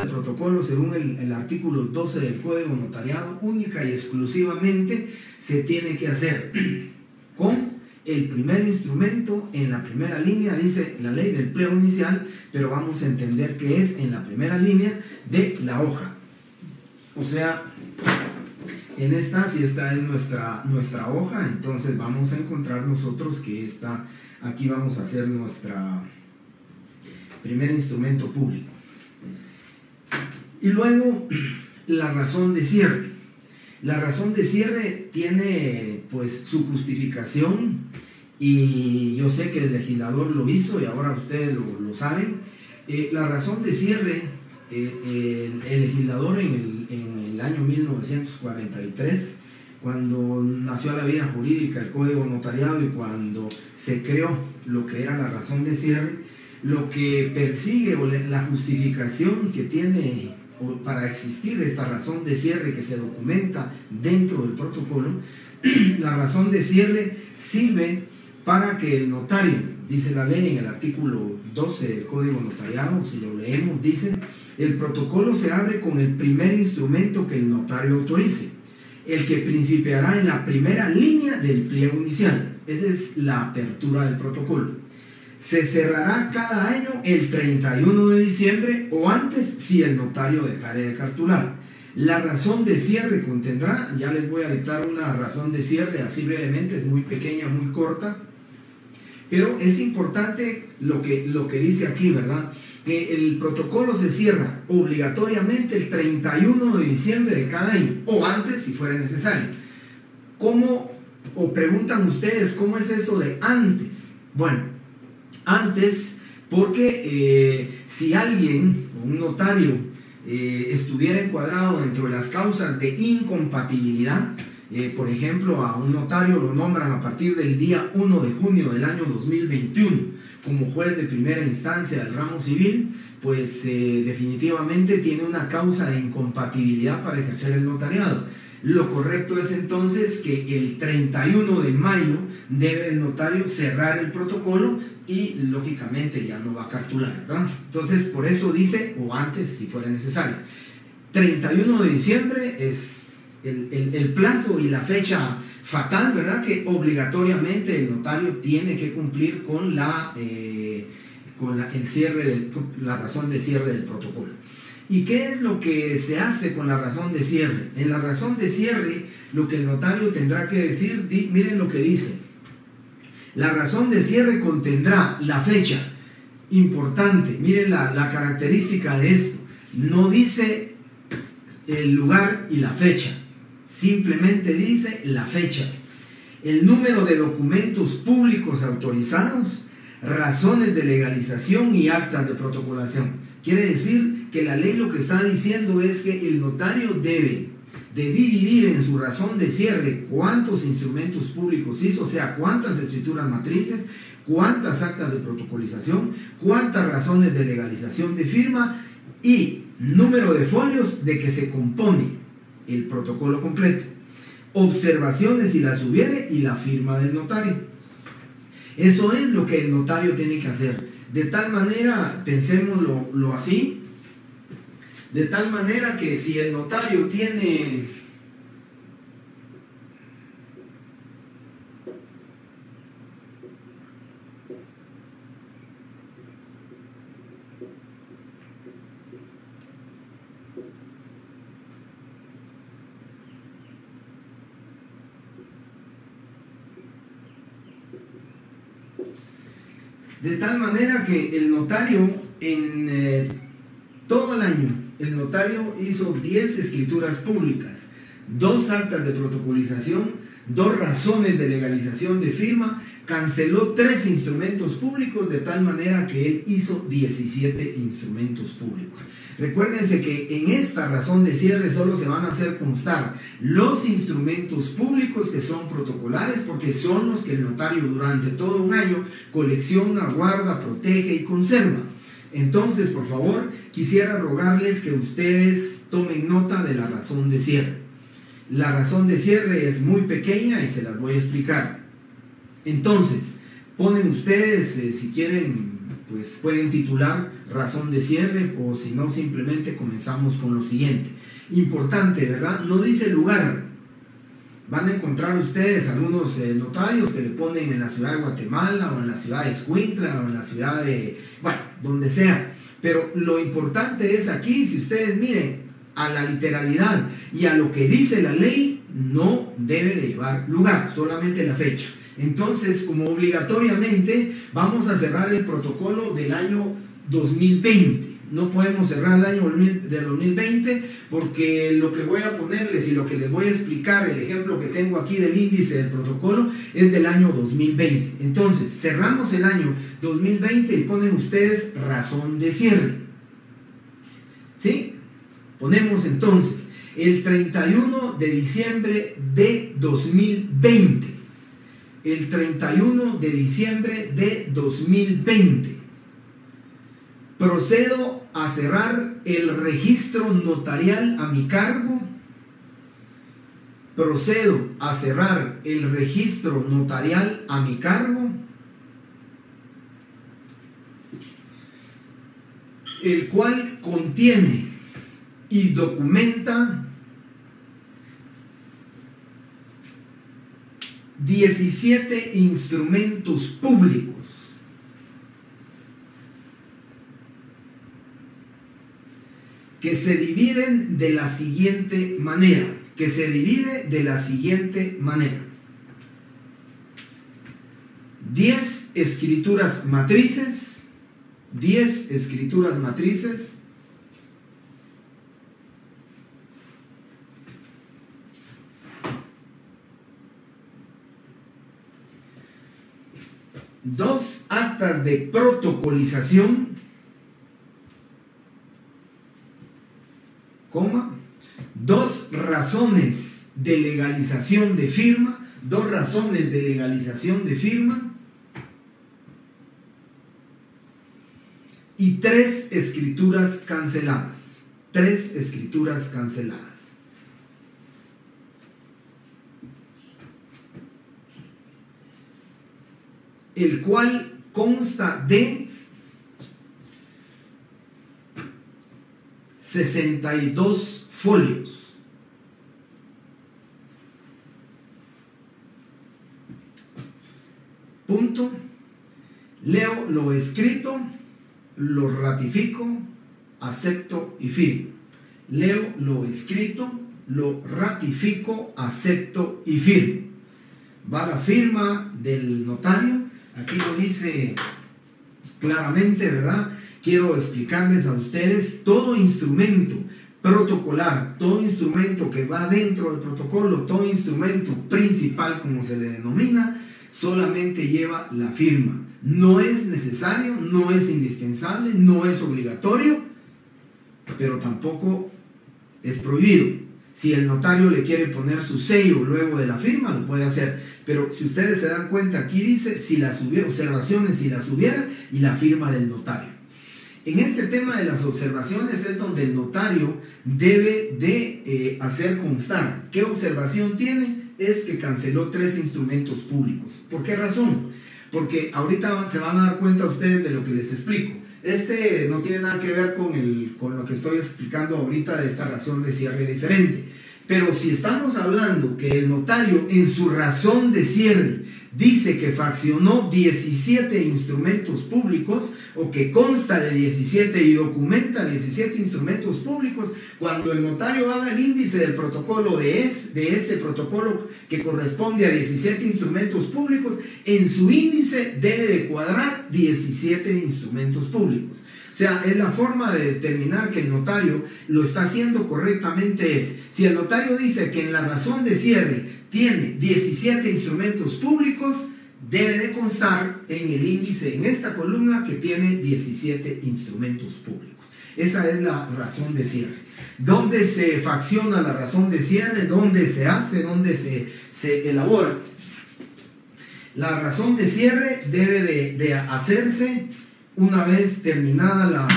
del protocolo según el artículo 12 del Código Notariado, única y exclusivamente se tiene que hacer con el primer instrumento en la primera línea, dice la ley del pliego inicial, pero vamos a entender que es en la primera línea de la hoja. O sea, en esta, si esta es nuestra hoja, entonces vamos a encontrar nosotros que aquí vamos a hacer nuestra primer instrumento público. Y luego, la razón de cierre. La razón de cierre tiene pues su justificación, y yo sé que el legislador lo hizo y ahora ustedes lo saben. La razón de cierre, el legislador en el año 1943, cuando nació la vida jurídica, el Código Notariado, y cuando se creó lo que era la razón de cierre, lo que persigue o la justificación que tiene para existir esta razón de cierre que se documenta dentro del protocolo, la razón de cierre sirve para que el notario, dice la ley en el artículo 12 del Código Notariado, si lo leemos, dice: el protocolo se abre con el primer instrumento que el notario autorice, el que principiará en la primera línea del pliego inicial. Esa es la apertura del protocolo. Se cerrará cada año el 31 de diciembre o antes si el notario dejare de cartular. La razón de cierre contendrá, ya les voy a dictar una razón de cierre así brevemente, es muy pequeña, muy corta, pero es importante lo que dice aquí, ¿verdad? Que el protocolo se cierra obligatoriamente el 31 de diciembre de cada año o antes si fuera necesario. ¿Cómo, o preguntan ustedes, cómo es eso de antes? Bueno, antes, porque si alguien, un notario, estuviera encuadrado dentro de las causas de incompatibilidad, por ejemplo, a un notario lo nombran a partir del día 1 de junio del año 2021 como juez de primera instancia del ramo civil, pues definitivamente tiene una causa de incompatibilidad para ejercer el notariado. Lo correcto es entonces que el 31 de mayo debe el notario cerrar el protocolo y lógicamente ya no va a cartular, ¿verdad? Entonces por eso dice, o antes si fuera necesario. 31 de diciembre es el plazo y la fecha fatal, ¿verdad? Que obligatoriamente el notario tiene que cumplir con la razón de cierre del protocolo. ¿Y qué es lo que se hace con la razón de cierre? En la razón de cierre, lo que el notario tendrá que decir, miren lo que dice: la razón de cierre contendrá la fecha. Importante, miren la característica de esto. No dice el lugar y la fecha, simplemente dice la fecha, el número de documentos públicos autorizados, razones de legalización y actas de protocolación. Quiere decir que la ley lo que está diciendo es que el notario debe de dividir en su razón de cierre cuántos instrumentos públicos hizo, o sea, cuántas escrituras matrices, cuántas actas de protocolización, cuántas razones de legalización de firma y número de folios de que se compone el protocolo completo, observaciones si las hubiere y la firma del notario. Eso es lo que el notario tiene que hacer. De tal manera, pensémoslo así, de tal manera que si el notario tiene el notario en todo el año, el notario hizo 10 escrituras públicas, 2 actas de protocolización, 2 razones de legalización de firma, canceló 3 instrumentos públicos, de tal manera que él hizo 17 instrumentos públicos. Recuérdense que en esta razón de cierre solo se van a hacer constar los instrumentos públicos que son protocolares, porque son los que el notario durante todo un año colecciona, guarda, protege y conserva. Entonces, por favor, quisiera rogarles que ustedes tomen nota de la razón de cierre. La razón de cierre es muy pequeña y se las voy a explicar. Entonces, ponen ustedes, si quieren pues pueden titular razón de cierre, o si no, simplemente comenzamos con lo siguiente. Importante, ¿verdad? No dice lugar. Van a encontrar ustedes algunos notarios que le ponen en la ciudad de Guatemala, o en la ciudad de Escuintla, o en la ciudad de, bueno, donde sea. Pero lo importante es aquí, si ustedes miren a la literalidad y a lo que dice la ley, no debe de llevar lugar, solamente la fecha. Entonces, como obligatoriamente vamos a cerrar el protocolo del año 2020. No podemos cerrar el año del 2020 porque lo que voy a ponerles y lo que les voy a explicar, el ejemplo que tengo aquí del índice del protocolo, es del año 2020. Entonces, cerramos el año 2020 y ponen ustedes razón de cierre. ¿Sí? Ponemos entonces el 31 de diciembre de 2020. El 31 de diciembre de 2020. Procedo a cerrar el registro notarial a mi cargo. Procedo a cerrar el registro notarial a mi cargo, el cual contiene y documenta 17 instrumentos públicos que se dividen de la siguiente manera, 10 escrituras matrices, 2 actas de protocolización, 2 razones de legalización de firma, y 3 escrituras canceladas. El cual consta de 62 folios. Punto. Leo lo escrito, lo ratifico, acepto y firmo. Leo lo escrito, lo ratifico, acepto y firmo. Va la firma del notario. Aquí lo dice claramente, ¿verdad? Quiero explicarles a ustedes: todo instrumento protocolar, todo instrumento que va dentro del protocolo, todo instrumento principal, como se le denomina, solamente lleva la firma. No es necesario, no es indispensable, no es obligatorio, pero tampoco es prohibido. Si el notario le quiere poner su sello luego de la firma, lo puede hacer. Pero si ustedes se dan cuenta, aquí dice si las hubiera, observaciones si las hubiera, y la firma del notario. En este tema de las observaciones es donde el notario debe de hacer constar. ¿Qué observación tiene? Es que canceló 3 instrumentos públicos. ¿Por qué razón? Porque ahorita se van a dar cuenta ustedes de lo que les explico. Este no tiene nada que ver con lo que estoy explicando ahorita de esta razón de cierre diferente. Pero si estamos hablando que el notario en su razón de cierre dice que fraccionó 17 instrumentos públicos, o que consta de 17 y documenta 17 instrumentos públicos, cuando el notario haga el índice del protocolo de ese protocolo que corresponde a 17 instrumentos públicos, en su índice debe de cuadrar 17 instrumentos públicos. O sea, es la forma de determinar que el notario lo está haciendo correctamente. Es, si el notario dice que en la razón de cierre tiene 17 instrumentos públicos, debe de constar en el índice, en esta columna, que tiene 17 instrumentos públicos. Esa es la razón de cierre. ¿Dónde se fracciona la razón de cierre? ¿Dónde se hace? ¿Dónde se elabora? La razón de cierre debe de hacerse una vez terminada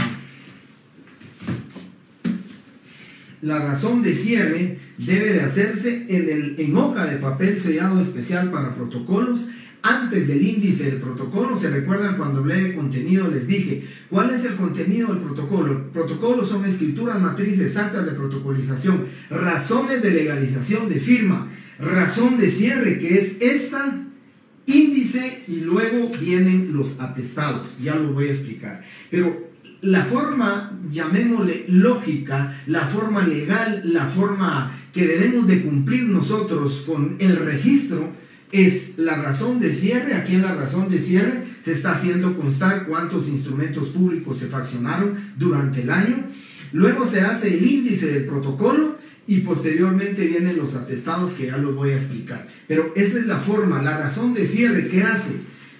la razón de cierre debe de hacerse en hoja de papel sellado especial para protocolos, antes del índice del protocolo. ¿Se recuerdan cuando hablé de contenido? Les dije, ¿cuál es el contenido del protocolo? El protocolo son escrituras matrices, actas de protocolización, razones de legalización de firma, razón de cierre, que es esta, índice, y luego vienen los atestados. Ya lo voy a explicar. Pero la forma, llamémosle lógica, la forma legal, la forma que debemos de cumplir nosotros con el registro es la razón de cierre. Aquí en la razón de cierre se está haciendo constar cuántos instrumentos públicos se fraccionaron durante el año. Luego se hace el índice del protocolo y posteriormente vienen los atestados, que ya los voy a explicar. Pero esa es la forma, la razón de cierre. ¿Qué hace?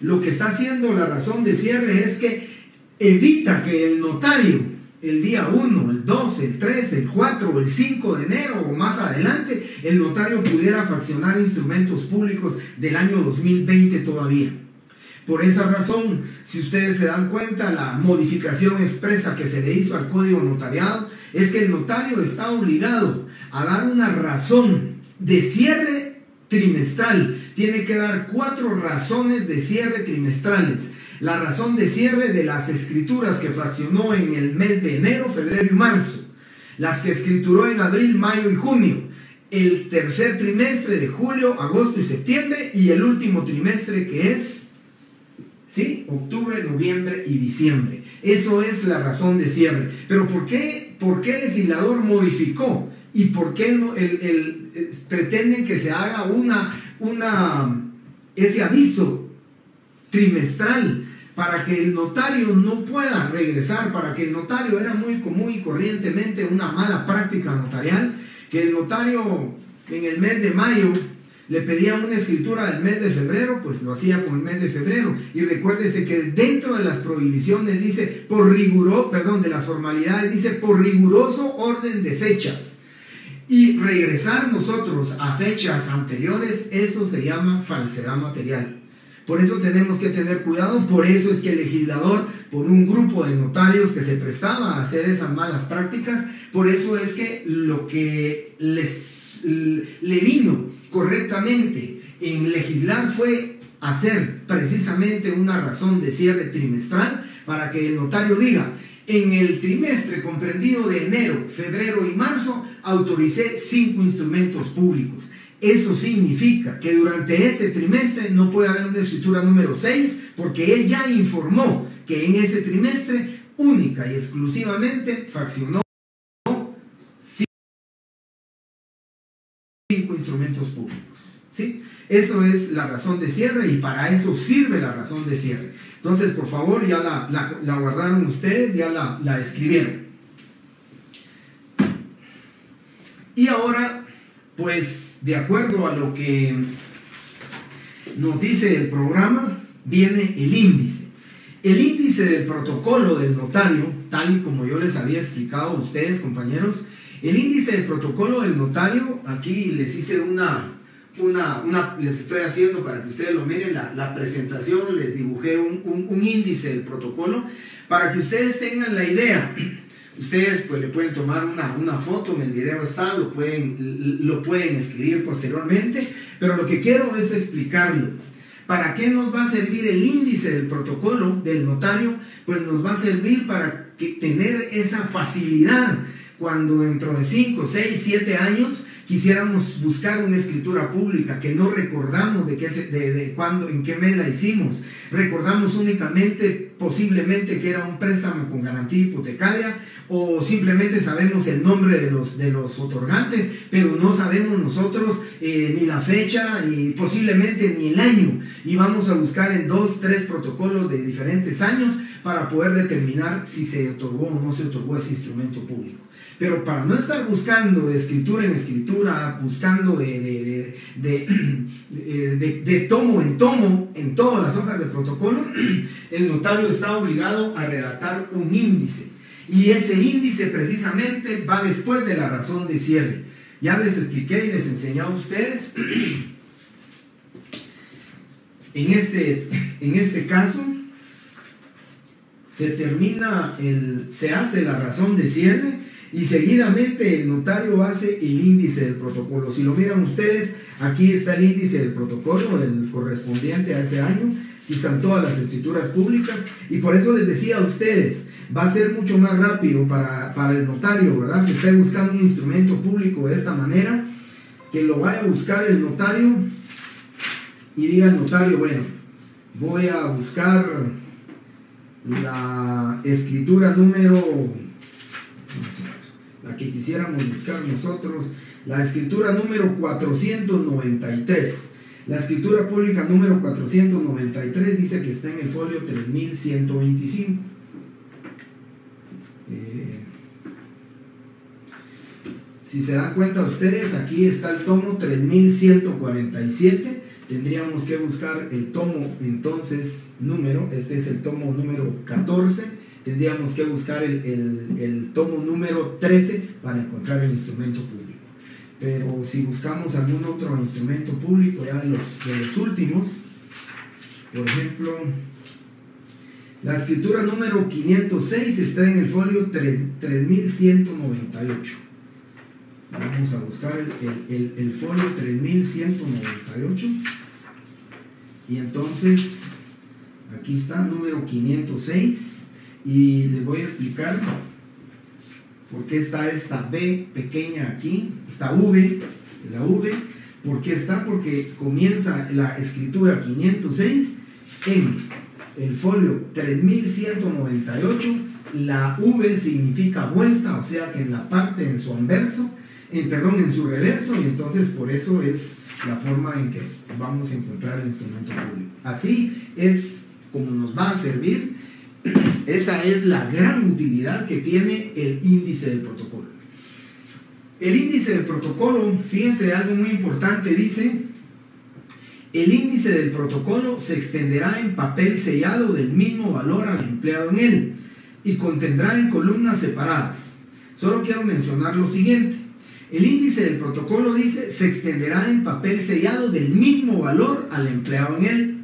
Lo que está haciendo la razón de cierre es que evita que el notario el día 1, el 2, el 3, el 4 o el 5 de enero o más adelante, el notario pudiera fraccionar instrumentos públicos del año 2020 todavía. Por esa razón, si ustedes se dan cuenta, la modificación expresa que se le hizo al Código Notariado es que el notario está obligado a dar una razón de cierre trimestral. Tiene que dar 4 razones de cierre trimestrales. La razón de cierre de las escrituras que fraccionó en el mes de enero, febrero y marzo, las que escrituró en abril, mayo y junio, el tercer trimestre de julio, agosto y septiembre, y el último trimestre, que es, ¿sí?, octubre, noviembre y diciembre. Eso es la razón de cierre. Pero ¿por qué el legislador modificó? ¿Y por qué pretenden que se haga ese aviso trimestral? Para que el notario no pueda regresar, para que el notario, era muy común y corrientemente una mala práctica notarial, que el notario en el mes de mayo le pedía una escritura del mes de febrero, pues lo hacía con el mes de febrero. Y recuérdese que dentro de las prohibiciones dice, de las formalidades dice, por riguroso orden de fechas. Y regresar nosotros a fechas anteriores, eso se llama falsedad material. Por eso tenemos que tener cuidado. Por eso es que el legislador, por un grupo de notarios que se prestaba a hacer esas malas prácticas, por eso es que lo que le vino correctamente en legislar fue hacer precisamente una razón de cierre trimestral, para que el notario diga, en el trimestre comprendido de enero, febrero y marzo, autoricé 5 instrumentos públicos. Eso significa que durante ese trimestre no puede haber una escritura número 6, porque él ya informó que en ese trimestre única y exclusivamente fraccionó 5 instrumentos públicos. ¿Sí? Eso es la razón de cierre, y para eso sirve la razón de cierre. Entonces, por favor, ya la guardaron ustedes, ya la escribieron. Y ahora, pues, de acuerdo a lo que nos dice el programa, viene el índice. El índice del protocolo del notario, tal y como yo les había explicado a ustedes, compañeros, el índice del protocolo del notario, aquí les hice les estoy haciendo para que ustedes lo miren, la presentación, les dibujé un índice del protocolo, para que ustedes tengan la idea. Ustedes pues le pueden tomar una foto, en el video está, lo pueden escribir posteriormente, pero lo que quiero es explicarlo. ¿Para qué nos va a servir el índice del protocolo del notario? Pues nos va a servir para tener esa facilidad cuando dentro de 5, 6, 7 años quisiéramos buscar una escritura pública que no recordamos de cuándo, en qué mes la hicimos. Recordamos únicamente, posiblemente, que era un préstamo con garantía hipotecaria, o simplemente sabemos el nombre de los otorgantes, pero no sabemos nosotros ni la fecha y posiblemente ni el año. Y vamos a buscar en 2, 3 protocolos de diferentes años para poder determinar si se otorgó o no se otorgó ese instrumento público. Pero para no estar buscando de escritura en escritura, buscando de tomo en tomo en todas las hojas de protocolo, el notario está obligado a redactar un índice. Y ese índice precisamente va después de la razón de cierre. Ya les expliqué y les enseñé a ustedes. En este caso, se hace la razón de cierre. y seguidamente el notario hace el índice del protocolo. Si lo miran ustedes, aquí está el índice del protocolo, el correspondiente a ese año. Aquí están todas las escrituras públicas, y por eso les decía a ustedes, va a ser mucho más rápido para el notario, ¿verdad? Que esté buscando un instrumento público de esta manera, que lo vaya a buscar el notario y diga al notario, bueno, voy a buscar la escritura número, la que quisiéramos buscar nosotros, la escritura número 493. La escritura pública número 493 dice que está en el folio 3125. Si se dan cuenta ustedes, aquí está el tomo 3147. Tendríamos que buscar el tomo, entonces, número, este es el tomo número 14. Tendríamos que buscar el tomo número 13 para encontrar el instrumento público. Pero si buscamos algún otro instrumento público ya de los últimos, por ejemplo, la escritura número 506 está en el folio 3198. Vamos a buscar el folio 3198, y entonces aquí está, número 506, y les voy a explicar por qué está esta B pequeña aquí, esta V, la V, ¿por qué está? Porque comienza la escritura 506 en el folio 3198, la V significa vuelta, o sea que en la parte, en su anverso, en su reverso, y entonces por eso es la forma en que vamos a encontrar el instrumento público. Así es como nos va a servir. Esa es la gran utilidad que tiene el índice del protocolo. El índice del protocolo, fíjense algo muy importante, dice: el índice del protocolo se extenderá en papel sellado del mismo valor al empleado en él y contendrá en columnas separadas. Solo quiero mencionar lo siguiente: el índice del protocolo, dice, se extenderá en papel sellado del mismo valor al empleado en él.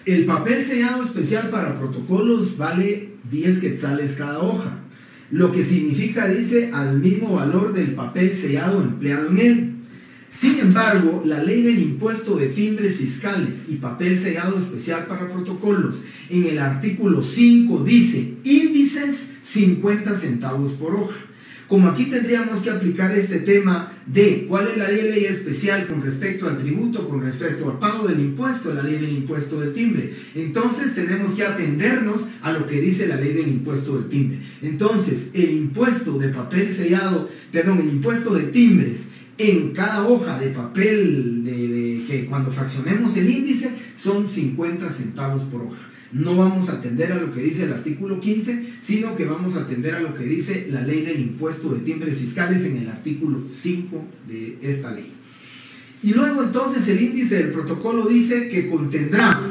El papel sellado especial para protocolos vale 10 quetzales cada hoja, lo que significa, dice, al mismo valor del papel sellado empleado en él. Sin embargo, la ley del impuesto de timbres fiscales y papel sellado especial para protocolos, en el artículo 5 dice índices 50 centavos por hoja. Como aquí tendríamos que aplicar este tema de cuál es la ley especial con respecto al tributo, con respecto al pago del impuesto, la ley del impuesto del timbre, entonces tenemos que atendernos a lo que dice la ley del impuesto del timbre. Entonces, el impuesto de papel sellado, el impuesto de timbres en cada hoja de papel que cuando fraccionemos el índice son 50 centavos por hoja. No vamos a atender a lo que dice el artículo 15, sino que vamos a atender a lo que dice la ley del impuesto de timbres fiscales en el artículo 5 de esta ley. Y luego entonces el índice del protocolo dice que contendrá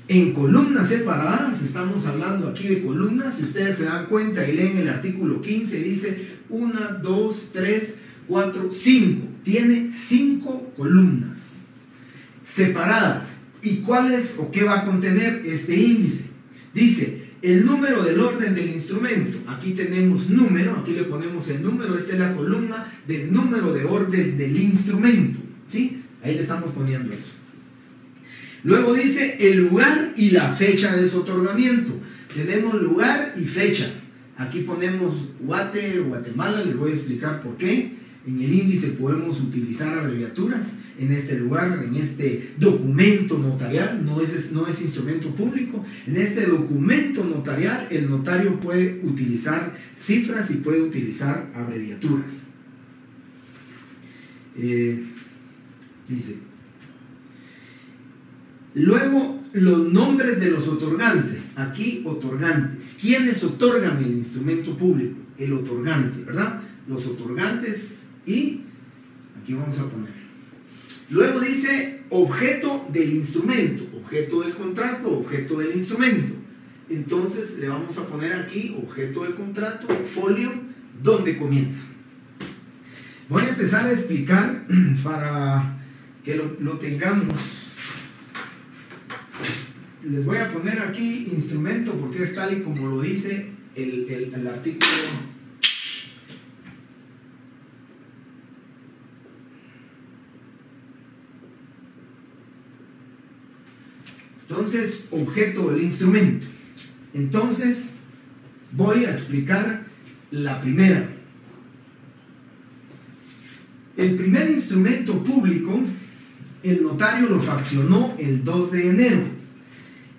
en columnas separadas, estamos hablando aquí de columnas, si ustedes se dan cuenta y leen el artículo 15, dice 1, 2, 3, 4, 5, tiene 5 columnas separadas. ¿Y cuál es o qué va a contener este índice? Dice el número del orden del instrumento. Aquí tenemos número, aquí le ponemos el número, esta es la columna del número de orden del instrumento, ¿sí? Ahí le estamos poniendo eso. Luego dice el lugar y la fecha de su otorgamiento. Tenemos lugar y fecha. Aquí ponemos Guate, Guatemala, les voy a explicar por qué. En el índice podemos utilizar abreviaturas. En este lugar, en este documento notarial, no es instrumento público, en este documento notarial el notario puede utilizar cifras y puede utilizar abreviaturas. Dice, luego los nombres de los otorgantes, aquí otorgantes, ¿quiénes otorgan el instrumento público? El otorgante, ¿verdad? Los otorgantes, y aquí vamos a poner. Luego dice objeto del instrumento, objeto del contrato, objeto del instrumento. Entonces le vamos a poner aquí objeto del contrato, folio, donde comienza. Voy a empezar a explicar para que lo tengamos. Les voy a poner aquí instrumento porque es tal y como lo dice el artículo Entonces, objeto del instrumento. Entonces, voy a explicar la primera. El primer instrumento público, el notario lo fraccionó el 2 de enero.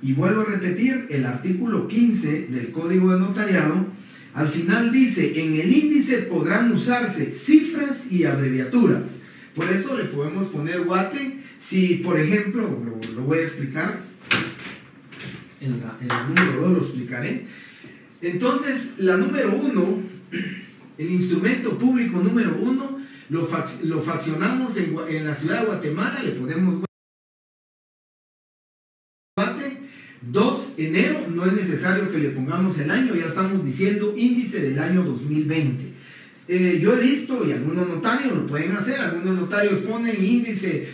Y vuelvo a repetir, el artículo 15 del Código de Notariado, al final dice, en el índice podrán usarse cifras y abreviaturas. Por eso le podemos poner guate, si por ejemplo, lo voy a explicar, en la número 2 lo explicaré. Entonces, la número 1, el instrumento público número 1, lo fraccionamos en la ciudad de Guatemala, le ponemos guate, 2 de enero, no es necesario que le pongamos el año, ya estamos diciendo índice del año 2020. Yo he visto, y algunos notarios lo pueden hacer, algunos notarios ponen índice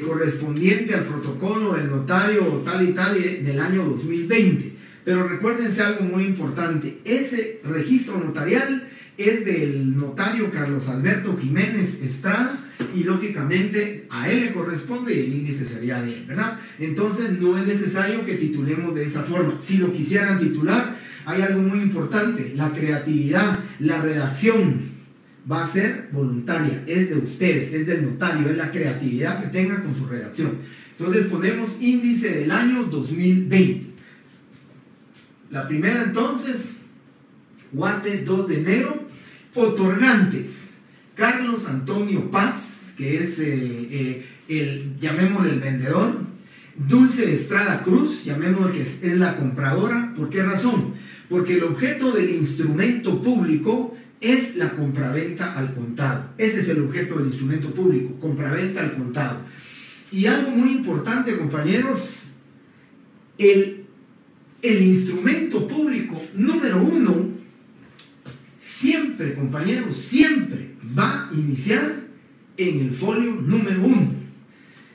correspondiente al protocolo del notario tal y tal del año 2020. Pero recuérdense algo muy importante, ese registro notarial es del notario Carlos Alberto Jiménez Estrada y lógicamente a él le corresponde y el índice sería de él, ¿verdad? Entonces no es necesario que titulemos de esa forma. Si lo quisieran titular, hay algo muy importante, la creatividad, la redacción va a ser voluntaria, es de ustedes, es del notario, es la creatividad que tenga con su redacción. Entonces ponemos índice del año 2020. La primera entonces, guate 2 de enero, otorgantes, Carlos Antonio Paz, que es llamémosle el vendedor, Dulce Estrada Cruz, llamémosle que es la compradora. ¿Por qué razón? Porque el objeto del instrumento público es la compraventa al contado. Ese es el objeto del instrumento público, compraventa al contado. Y algo muy importante, compañeros, el instrumento público número 1 siempre, compañeros, siempre va a iniciar en el folio número 1.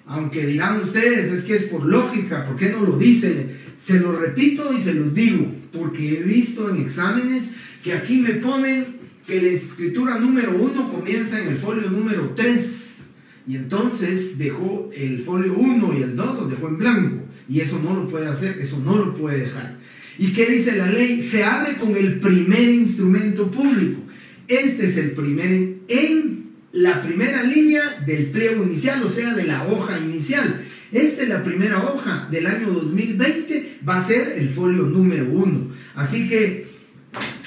Aunque dirán ustedes, es que es por lógica, ¿por qué no lo dicen? Se lo repito y se los digo, porque he visto en exámenes que aquí me ponen que la escritura número 1 comienza en el folio número 3, y entonces dejó el folio 1 y el 2 los dejó en blanco, y eso no lo puede hacer, eso no lo puede dejar. ¿Y qué dice la ley? Se abre con el primer instrumento público. Este es el primer, en la primera línea del pliego inicial, o sea, de la hoja inicial. Esta es la primera hoja del año 2020, va a ser el folio número 1. Así que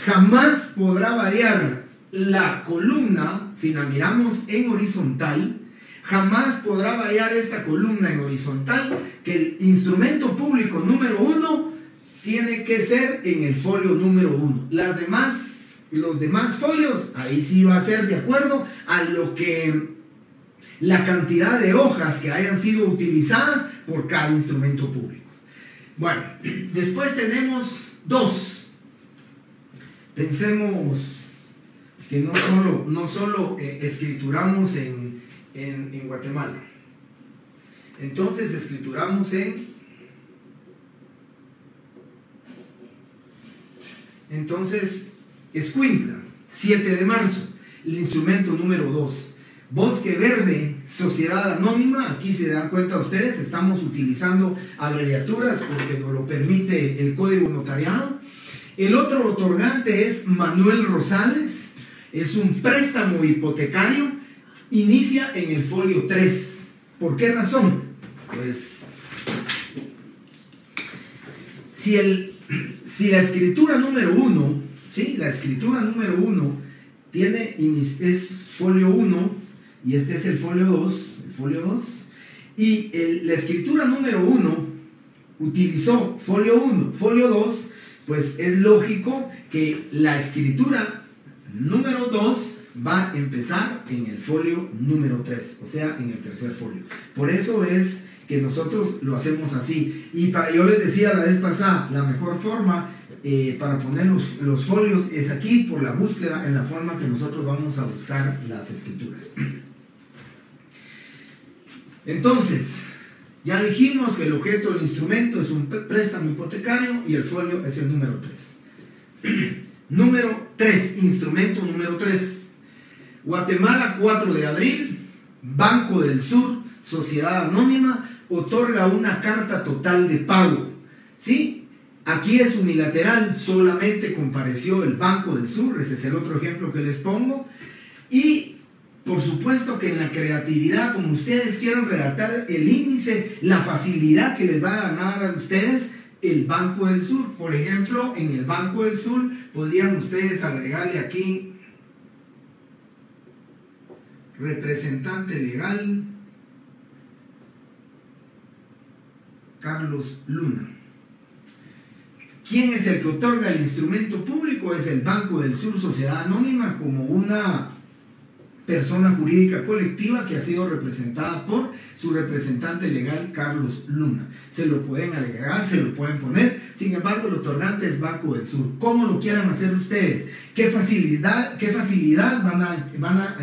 jamás podrá variar la columna, si la miramos en horizontal, jamás podrá variar esta columna en horizontal, que el instrumento público número 1 tiene que ser en el folio número 1. Los demás folios, ahí sí va a ser de acuerdo a lo que la cantidad de hojas que hayan sido utilizadas por cada instrumento público. Bueno, después tenemos 2. Pensemos que no solo escrituramos en Guatemala. Entonces escrituramos Escuintla, 7 de marzo, el instrumento número 2. Bosque Verde, Sociedad Anónima, aquí se dan cuenta ustedes, estamos utilizando abreviaturas porque nos lo permite el Código Notariado. El otro otorgante es Manuel Rosales, es un préstamo hipotecario, inicia en el folio 3. ¿Por qué razón? Pues, si la escritura número 1, ¿sí? La escritura número 1 es folio 1 y este es el folio 2, y la escritura número 1 utilizó folio 1, folio 2, pues es lógico que la escritura número 2 va a empezar en el folio número 3, o sea, en el tercer folio. Por eso es que nosotros lo hacemos así. Y yo les decía la vez pasada, la mejor forma para poner los folios es aquí, por la búsqueda, en la forma que nosotros vamos a buscar las escrituras. Entonces, ya dijimos que el objeto del instrumento es un préstamo hipotecario y el folio es el número 3. Número 3, instrumento número 3. Guatemala, 4 de abril, Banco del Sur, Sociedad Anónima, otorga una carta total de pago, ¿sí? Aquí es unilateral, solamente compareció el Banco del Sur, ese es el otro ejemplo que les pongo, y por supuesto que en la creatividad, como ustedes quieran redactar el índice, la facilidad que les va a dar a ustedes el Banco del Sur. Por ejemplo, en el Banco del Sur podrían ustedes agregarle aquí representante legal Carlos Luna. ¿Quién es el que otorga el instrumento público? Es el Banco del Sur, sociedad anónima, como una persona jurídica colectiva que ha sido representada por su representante legal Carlos Luna. Se lo pueden agregar, se lo pueden poner. Sin embargo, el otorgante es Banco del Sur. ¿Cómo lo quieran hacer ustedes? ¿Qué facilidad van a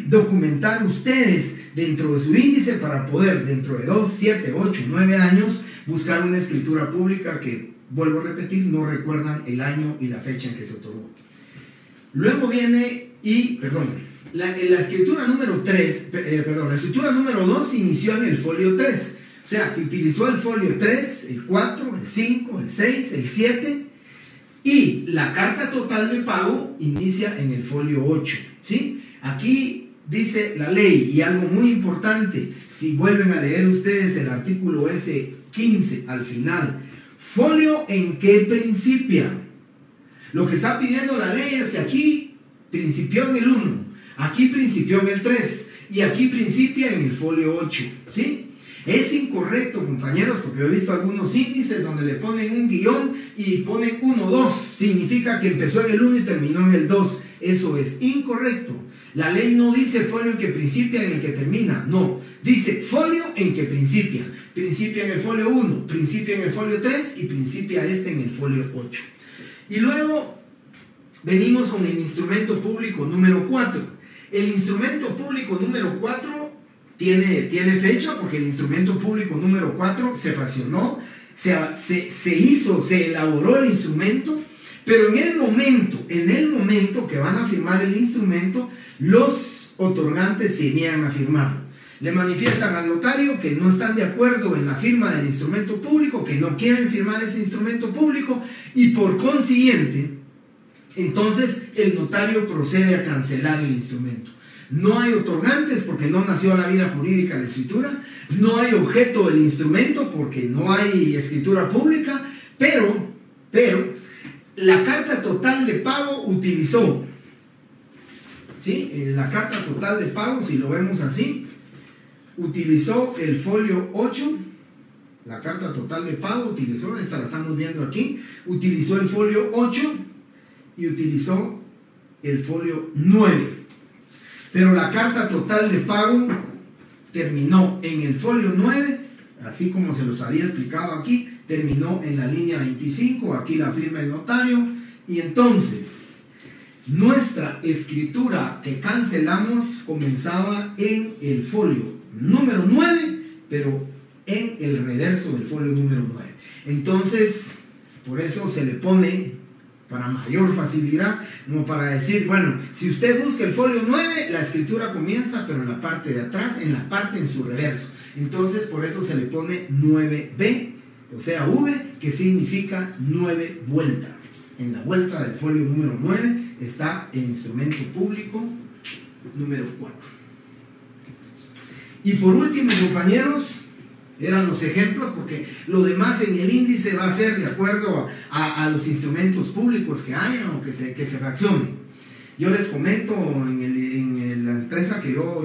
documentar ustedes dentro de su índice para poder dentro de 2, 7, 8, 9 años buscar una escritura pública que, vuelvo a repetir, no recuerdan el año y la fecha en que se otorgó? Luego viene la escritura número 3, la escritura número 2 inició en el folio 3, o sea, que utilizó el folio 3, el 4, el 5, el 6, el 7, y la carta total de pago inicia en el folio 8, ¿sí? Aquí dice la ley, y algo muy importante, si vuelven a leer ustedes el artículo S15 al final, folio en que principia. Lo que está pidiendo la ley es que aquí principió en el 1, aquí principió en el 3 y aquí principia en el folio 8, ¿sí? Es incorrecto, compañeros, porque yo he visto algunos índices donde le ponen un guión y ponen 1, 2, significa que empezó en el 1 y terminó en el 2. Eso es incorrecto. La ley no dice folio en que principia en el que termina, no, dice folio en que principia. Principia en el folio 1, principia en el folio 3 y principia en el folio 8. Y luego venimos con el instrumento público número 4. El instrumento público número 4 tiene fecha porque el instrumento público número 4 se fraccionó, se elaboró el instrumento, pero en el momento que van a firmar el instrumento, los otorgantes se niegan a firmarlo. Le manifiestan al notario que no están de acuerdo en la firma del instrumento público, que no quieren firmar ese instrumento público, y por consiguiente, entonces el notario procede a cancelar el instrumento. No hay otorgantes porque no nació a la vida jurídica la escritura, no hay objeto del instrumento porque no hay escritura pública, pero la carta total de pago utilizó, ¿sí? La carta total de pago, si lo vemos así, utilizó el folio 8, la carta total de pago utilizó, esta la estamos viendo aquí, utilizó el folio 8 y utilizó el folio 9. Pero la carta total de pago terminó en el folio 9, así como se los había explicado aquí, terminó en la línea 25, aquí la firma el notario, y entonces nuestra escritura que cancelamos comenzaba en el folio número 9, pero en el reverso del folio número 9. Entonces, por eso se le pone, para mayor facilidad, como para decir, bueno, si usted busca el folio 9, la escritura comienza, pero en la parte de atrás, en su reverso. Entonces, por eso se le pone 9B, o sea, V, que significa 9 vuelta. En la vuelta del folio número 9 está el instrumento público número 4. Y por último, compañeros, eran los ejemplos, porque lo demás en el índice va a ser de acuerdo a los instrumentos públicos que hayan o que se fraccionen. Yo les comento en la empresa que yo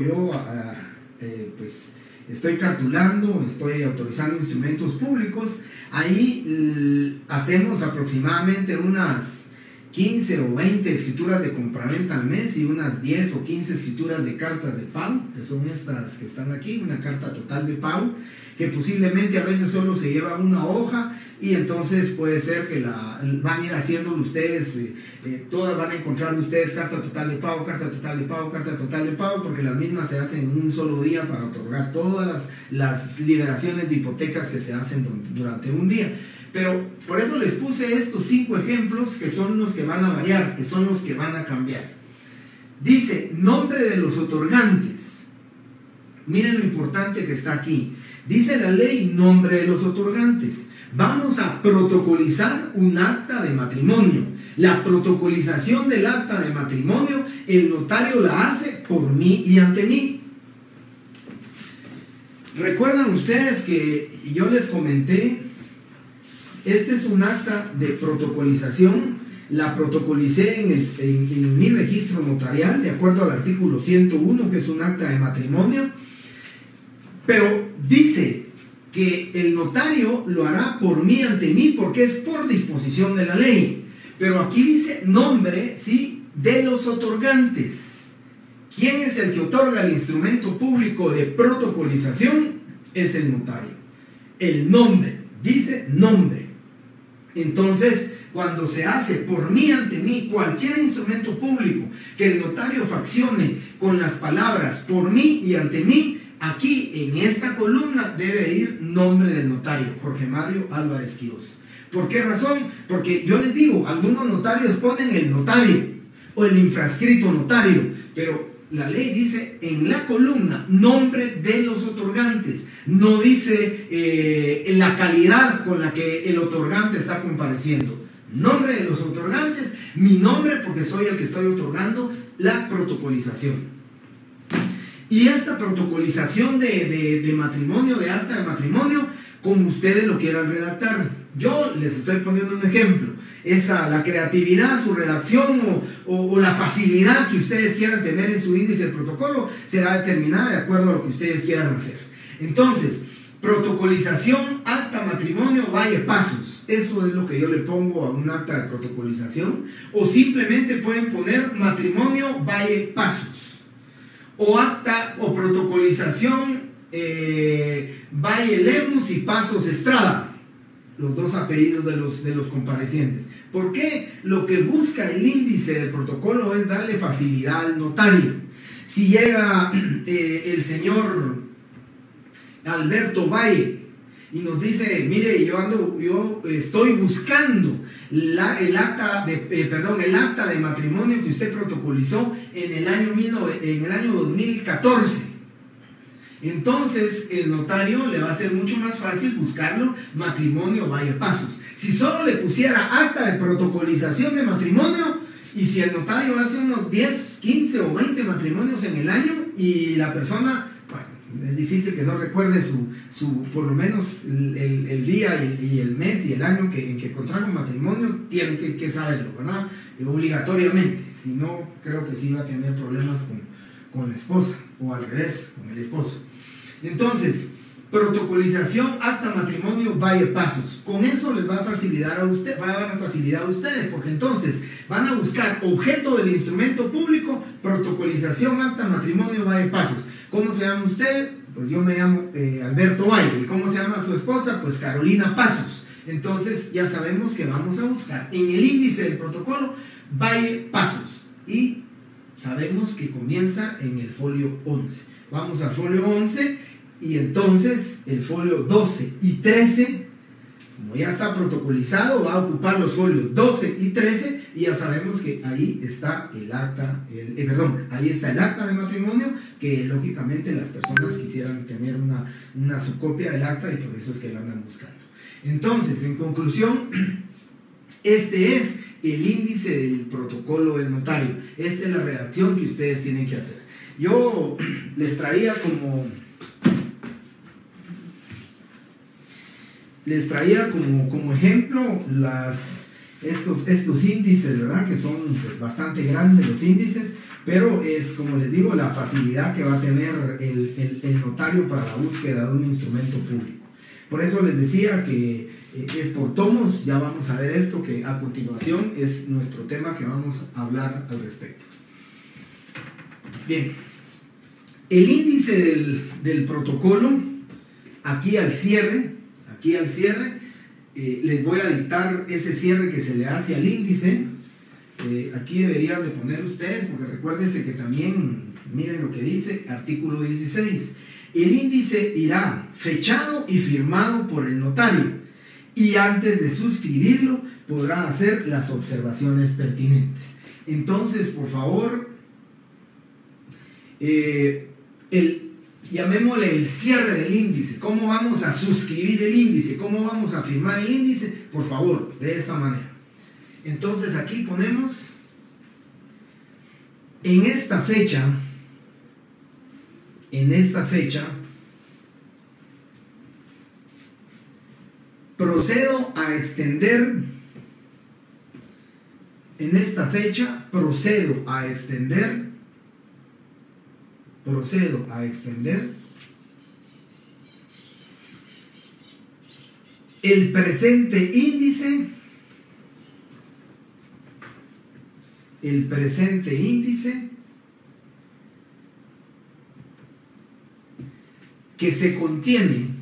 pues estoy cartulando, estoy autorizando instrumentos públicos. Ahí hacemos aproximadamente unas 15 o 20 escrituras de compraventa al mes y unas 10 o 15 escrituras de cartas de pago, que son estas que están aquí, una carta total de pago, que posiblemente a veces solo se lleva una hoja, y entonces puede ser que van a ir haciéndolo ustedes, todas van a encontrar ustedes carta total de pago, carta total de pago, carta total de pago, porque las mismas se hacen en un solo día para otorgar todas las liberaciones de hipotecas que se hacen durante un día. Pero por eso les puse estos 5 ejemplos, que son los que van a variar, que son los que van a cambiar. Dice, nombre de los otorgantes. Miren lo importante que está aquí. Dice la ley, nombre de los otorgantes. Vamos a protocolizar un acta de matrimonio. La protocolización del acta de matrimonio, el notario la hace por mí y ante mí. ¿Recuerdan ustedes que yo les comenté? Este es un acta de protocolización. La protocolicé en mi registro notarial, de acuerdo al artículo 101, que es un acta de matrimonio. Pero dice que el notario lo hará por mí ante mí, porque es por disposición de la ley. Pero aquí dice nombre, ¿sí?, de los otorgantes. ¿Quién es el que otorga el instrumento público de protocolización? Es el notario. El nombre, dice nombre. Entonces, cuando se hace por mí ante mí cualquier instrumento público que el notario faccione con las palabras por mí y ante mí, aquí en esta columna debe ir nombre del notario, Jorge Mario Álvarez Quirós. ¿Por qué razón? Porque yo les digo, algunos notarios ponen el notario o el infrascrito notario, pero la ley dice en la columna nombre de los otorgantes, no dice la calidad con la que el otorgante está compareciendo. Nombre de los otorgantes, mi nombre, porque soy el que estoy otorgando la protocolización. Y esta protocolización de matrimonio, de acta de matrimonio, como ustedes lo quieran redactar. Yo les estoy poniendo un ejemplo. La creatividad, su redacción o la facilidad que ustedes quieran tener en su índice de protocolo será determinada de acuerdo a lo que ustedes quieran hacer. Entonces, protocolización, acta matrimonio, vaya pasos. Eso es lo que yo le pongo a un acta de protocolización. O simplemente pueden poner matrimonio, vaya pasos. O acta o protocolización, Valle Lemus y Pasos Estrada, los dos apellidos de los comparecientes. ¿Por qué? Lo que busca el índice del protocolo es darle facilidad al notario. Si llega el señor Alberto Valle y nos dice, mire, yo estoy buscando el acta de matrimonio que usted protocolizó en el año 2014. Entonces el notario le va a ser mucho más fácil buscarlo matrimonio vaya pasos. Si solo le pusiera acta de protocolización de matrimonio, y si el notario hace unos 10, 15 o 20 matrimonios en el año y la persona, bueno, es difícil que no recuerde por lo menos el día y el mes y el año en que contrajo matrimonio, tiene que saberlo, ¿verdad? Obligatoriamente. Si no, creo que sí va a tener problemas con la esposa, o al revés, con el esposo. Entonces, protocolización, acta matrimonio, vaya pasos. Con eso les va a facilitar a ustedes, porque entonces van a buscar objeto del instrumento público, protocolización, acta matrimonio, vaya pasos. ¿Cómo se llama usted? Pues yo me llamo Alberto Valle. ¿Y cómo se llama su esposa? Pues Carolina Pasos. Entonces ya sabemos que vamos a buscar en el índice del protocolo Valle Pasos. Y sabemos que comienza en el folio 11. Vamos al folio 11 y entonces el folio 12 y 13, como ya está protocolizado, va a ocupar los folios 12 y 13 y ya sabemos que ahí está el acta, ahí está el acta de matrimonio, que lógicamente las personas quisieran tener una subcopia del acta y por eso es que la andan buscando. Entonces, en conclusión, este es el índice del protocolo del notario. Esta es la redacción que ustedes tienen que hacer. Yo les traía como ejemplo estos índices, ¿verdad? Que son pues, bastante grandes los índices, pero es, como les digo, la facilidad que va a tener el notario para la búsqueda de un instrumento público. Por eso les decía que es por tomos. Ya vamos a ver esto, que a continuación es nuestro tema que vamos a hablar al respecto. Bien, el índice del protocolo, aquí al cierre, les voy a dictar ese cierre que se le hace al índice. Aquí deberían de poner ustedes, porque recuérdense que también, miren lo que dice, artículo 16. El índice irá fechado y firmado por el notario, y antes de suscribirlo podrá hacer las observaciones pertinentes. Entonces, por favor, llamémosle el cierre del índice. ¿Cómo vamos a suscribir el índice? ¿Cómo vamos a firmar el índice? Por favor, de esta manera. Entonces aquí ponemos, en esta fecha, procedo a extender, el presente índice, que se contiene,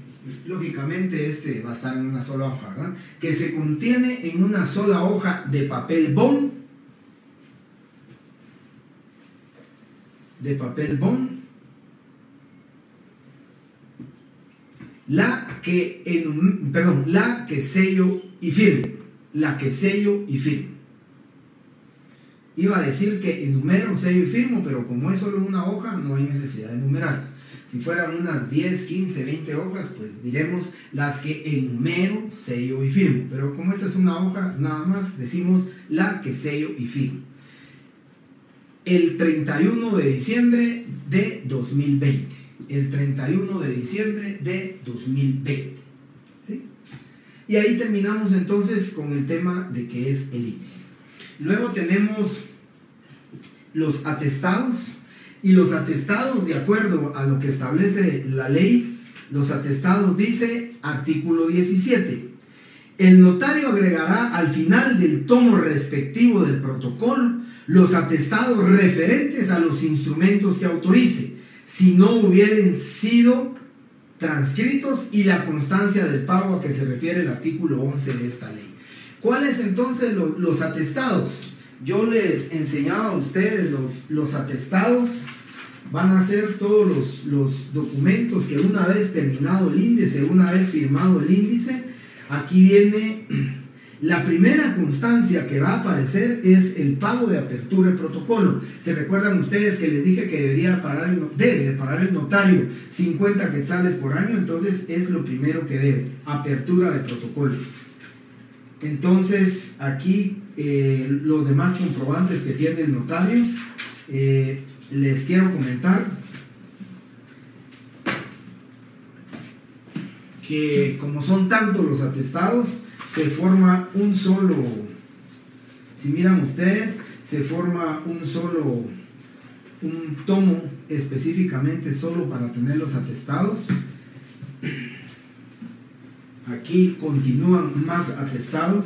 lógicamente este va a estar en una sola hoja, ¿verdad? Que se contiene en una sola hoja de papel bond, la que sello y firmo. Iba a decir que enumero, sello y firmo, pero como es solo una hoja, no hay necesidad de enumerarlas. Si fueran unas 10, 15, 20 hojas, pues diremos las que enumero, sello y firmo. Pero como esta es una hoja, nada más decimos la que sello y firmo. El 31 de diciembre de 2020. ¿Sí? Y ahí terminamos entonces con el tema de qué es el índice. Luego tenemos los atestados. Y los atestados, de acuerdo a lo que establece la ley, los atestados dice, artículo 17, el notario agregará al final del tomo respectivo del protocolo los atestados referentes a los instrumentos que autorice, si no hubieran sido transcritos, y la constancia del pago a que se refiere el artículo 11 de esta ley. ¿Cuáles entonces los atestados? Yo les enseñaba a ustedes los atestados. Van a ser todos los documentos que una vez terminado el índice, una vez firmado el índice, aquí viene la primera constancia que va a aparecer, es el pago de apertura de protocolo. ¿Se recuerdan ustedes que les dije que debe de pagar el notario 50 quetzales por año? Entonces es lo primero que debe, apertura de protocolo. Entonces aquí los demás comprobantes que tiene el notario, les quiero comentar que como son tantos los atestados, se forma un solo, si miran ustedes, se forma un tomo específicamente solo para tener los atestados. Aquí continúan más atestados.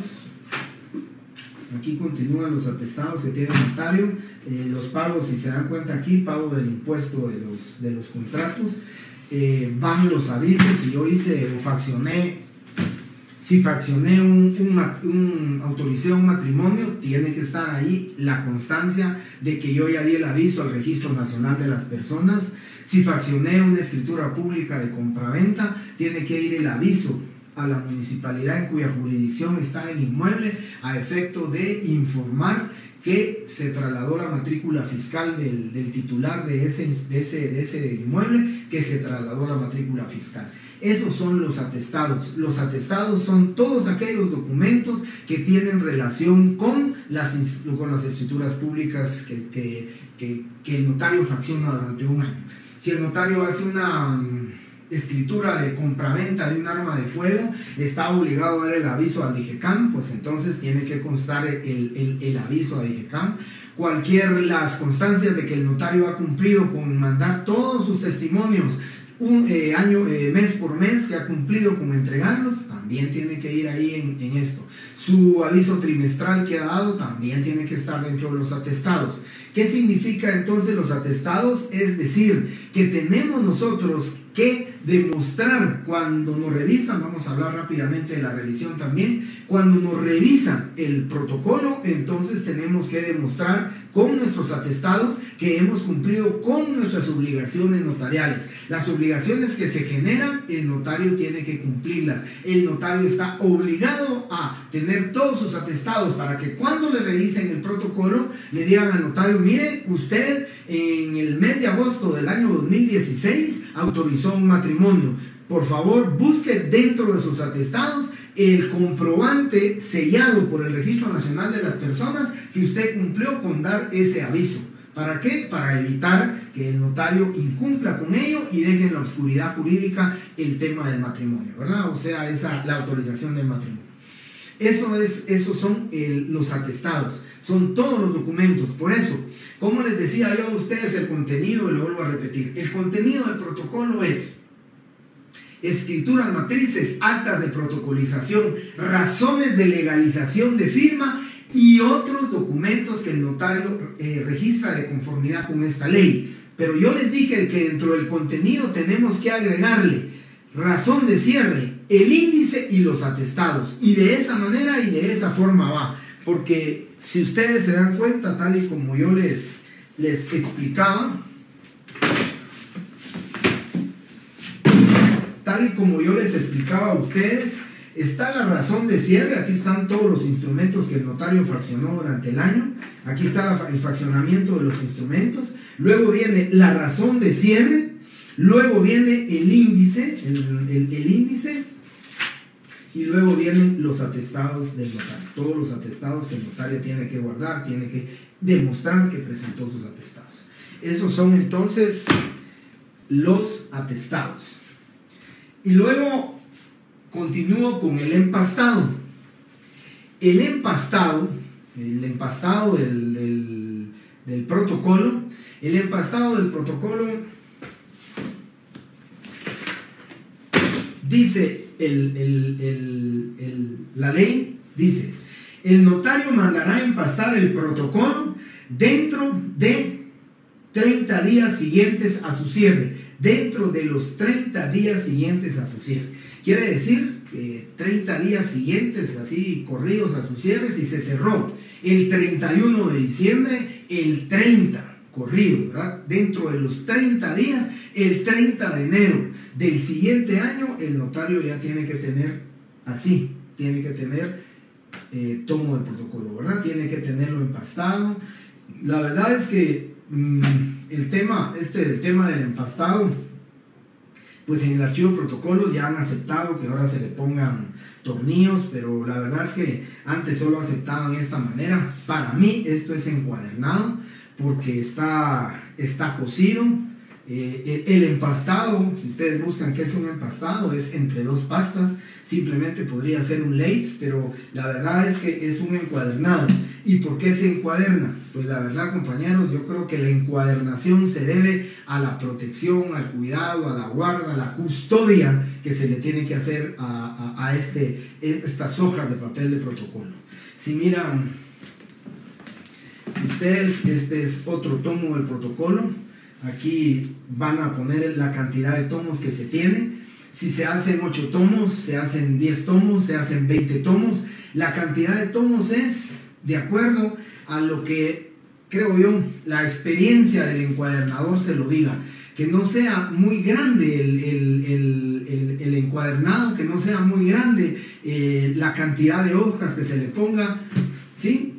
Aquí continúan los atestados que tiene el notario. Los pagos, si se dan cuenta aquí, pago del impuesto de los contratos. Van los avisos. Si yo faccioné autoricé un matrimonio, tiene que estar ahí la constancia de que yo ya di el aviso al Registro Nacional de las Personas. Si faccioné una escritura pública de compraventa, tiene que ir el aviso a la municipalidad en cuya jurisdicción está el inmueble, a efecto de informar que se trasladó la matrícula fiscal del titular de ese inmueble, que se trasladó la matrícula fiscal. Esos son los atestados. Los atestados son todos aquellos documentos que tienen relación con las escrituras públicas que el notario facciona durante un año. Si el notario hace una escritura de compraventa de un arma de fuego, está obligado a dar el aviso al DIGECAM, pues entonces tiene que constar el aviso a DIGECAM. Las constancias de que el notario ha cumplido con mandar todos sus testimonios mes por mes, que ha cumplido con entregarlos, también tiene que ir ahí en esto. Su aviso trimestral que ha dado también tiene que estar dentro de los atestados. ¿Qué significa entonces los atestados? Es decir, que tenemos nosotros que demostrar cuando nos revisan, vamos a hablar rápidamente de la revisión también, cuando nos revisan el protocolo, entonces tenemos que demostrar con nuestros atestados que hemos cumplido con nuestras obligaciones notariales. Las obligaciones que se generan, el notario tiene que cumplirlas. El notario está obligado a tener todos sus atestados para que cuando le revisen el protocolo, le digan al notario, mire, usted en el mes de agosto del año 2016 autorizó un matrimonio. Por favor, busque dentro de sus atestados el comprobante sellado por el Registro Nacional de las Personas que usted cumplió con dar ese aviso. ¿Para qué? Para evitar que el notario incumpla con ello y deje en la oscuridad jurídica el tema del matrimonio, ¿verdad? O sea, la autorización del matrimonio. Esos son los atestados, son todos los documentos. Por eso, como les decía yo a ustedes, el contenido, y lo vuelvo a repetir, el contenido del protocolo es escrituras matrices, actas de protocolización, razones de legalización de firma y otros documentos que el notario registra de conformidad con esta ley. Pero yo les dije que dentro del contenido tenemos que agregarle razón de cierre, el índice y los atestados. Y de esa manera y de esa forma va. Porque si ustedes se dan cuenta, tal y como yo les explicaba, a ustedes, está la razón de cierre. Aquí están todos los instrumentos que el notario fraccionó durante el año. Aquí está el fraccionamiento de los instrumentos. Luego viene la razón de cierre. Luego viene el índice, el índice. Y luego vienen los atestados del notario. Todos los atestados que el notario tiene que guardar, tiene que demostrar que presentó sus atestados. Esos son entonces los atestados. Y luego continúo con el empastado. El empastado del protocolo. El empastado del protocolo dice, la ley dice: el notario mandará empastar el protocolo dentro de 30 días siguientes a su cierre. Dentro de los 30 días siguientes a su cierre. Quiere decir que 30 días siguientes, así corridos a su cierre, si se cerró el 31 de diciembre, el 30 corrido, ¿verdad? Dentro de los 30 días, el 30 de enero del siguiente año, el notario ya tiene que tener así, tiene que tener tomo del protocolo, ¿verdad? Tiene que tenerlo empastado. La verdad es que el tema del empastado, pues en el archivo de protocolos ya han aceptado que ahora se le pongan tornillos, pero la verdad es que antes solo aceptaban esta manera. Para mí esto es encuadernado porque está cosido. El empastado, si ustedes buscan qué es un empastado, es entre dos pastas. Simplemente podría ser un lace, pero la verdad es que es un encuadernado. ¿Y por qué se encuaderna? Pues la verdad, compañeros, yo creo que la encuadernación se debe a la protección, al cuidado, a la guarda, a la custodia que se le tiene que hacer a estas hojas de papel de protocolo. Si miran ustedes, este es otro tomo del protocolo. Aquí van a poner la cantidad de tomos que se tiene. Si se hacen 8 tomos, se hacen 10 tomos, se hacen 20 tomos. La cantidad de tomos es de acuerdo a lo que, creo yo, la experiencia del encuadernador se lo diga. Que no sea muy grande el encuadernado, que no sea muy grande la cantidad de hojas que se le ponga, ¿sí?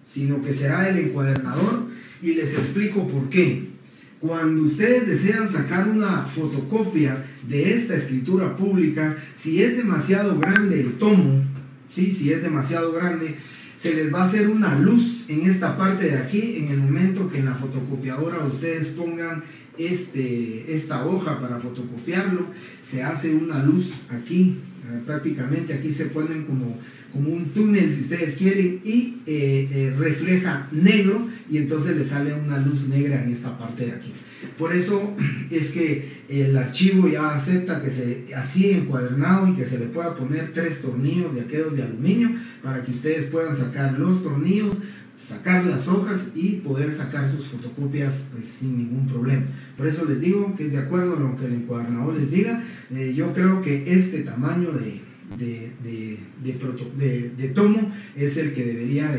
Sino que será el encuadernador. Y les explico por qué. Cuando ustedes desean sacar una fotocopia de esta escritura pública, si es demasiado grande el tomo, ¿sí? Si es demasiado grande, se les va a hacer una luz en esta parte de aquí. En el momento que en la fotocopiadora ustedes pongan esta hoja para fotocopiarlo, se hace una luz aquí, prácticamente aquí se ponen como un túnel si ustedes quieren, y refleja negro, y entonces le sale una luz negra en esta parte de aquí. Por eso es que el archivo ya acepta que así encuadernado, y que se le pueda poner 3 tornillos de aquellos de aluminio para que ustedes puedan sacar los tornillos, sacar las hojas y poder sacar sus fotocopias pues, sin ningún problema. Por eso les digo que es de acuerdo a lo que el encuadernador les diga. Yo creo que este tamaño de tomo es el que debería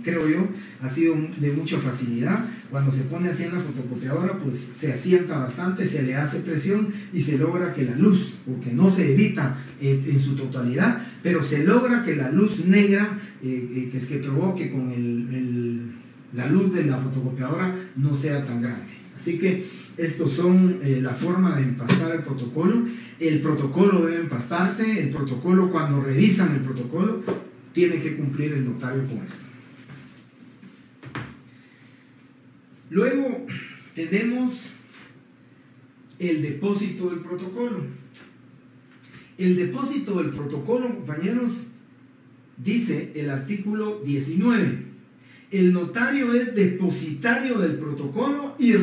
creo yo, ha sido de mucha facilidad. Cuando se pone así en la fotocopiadora, pues se asienta bastante, se le hace presión y se logra que la luz, porque no se evita en su totalidad, pero se logra que la luz negra que provoque con la luz de la fotocopiadora no sea tan grande. Así que estos son la forma de empastar el protocolo. El protocolo debe empastarse. El protocolo, cuando revisan el protocolo, tiene que cumplir el notario con esto. Luego tenemos el depósito del protocolo. El depósito del protocolo, compañeros, dice el artículo 19. El notario es depositario del protocolo y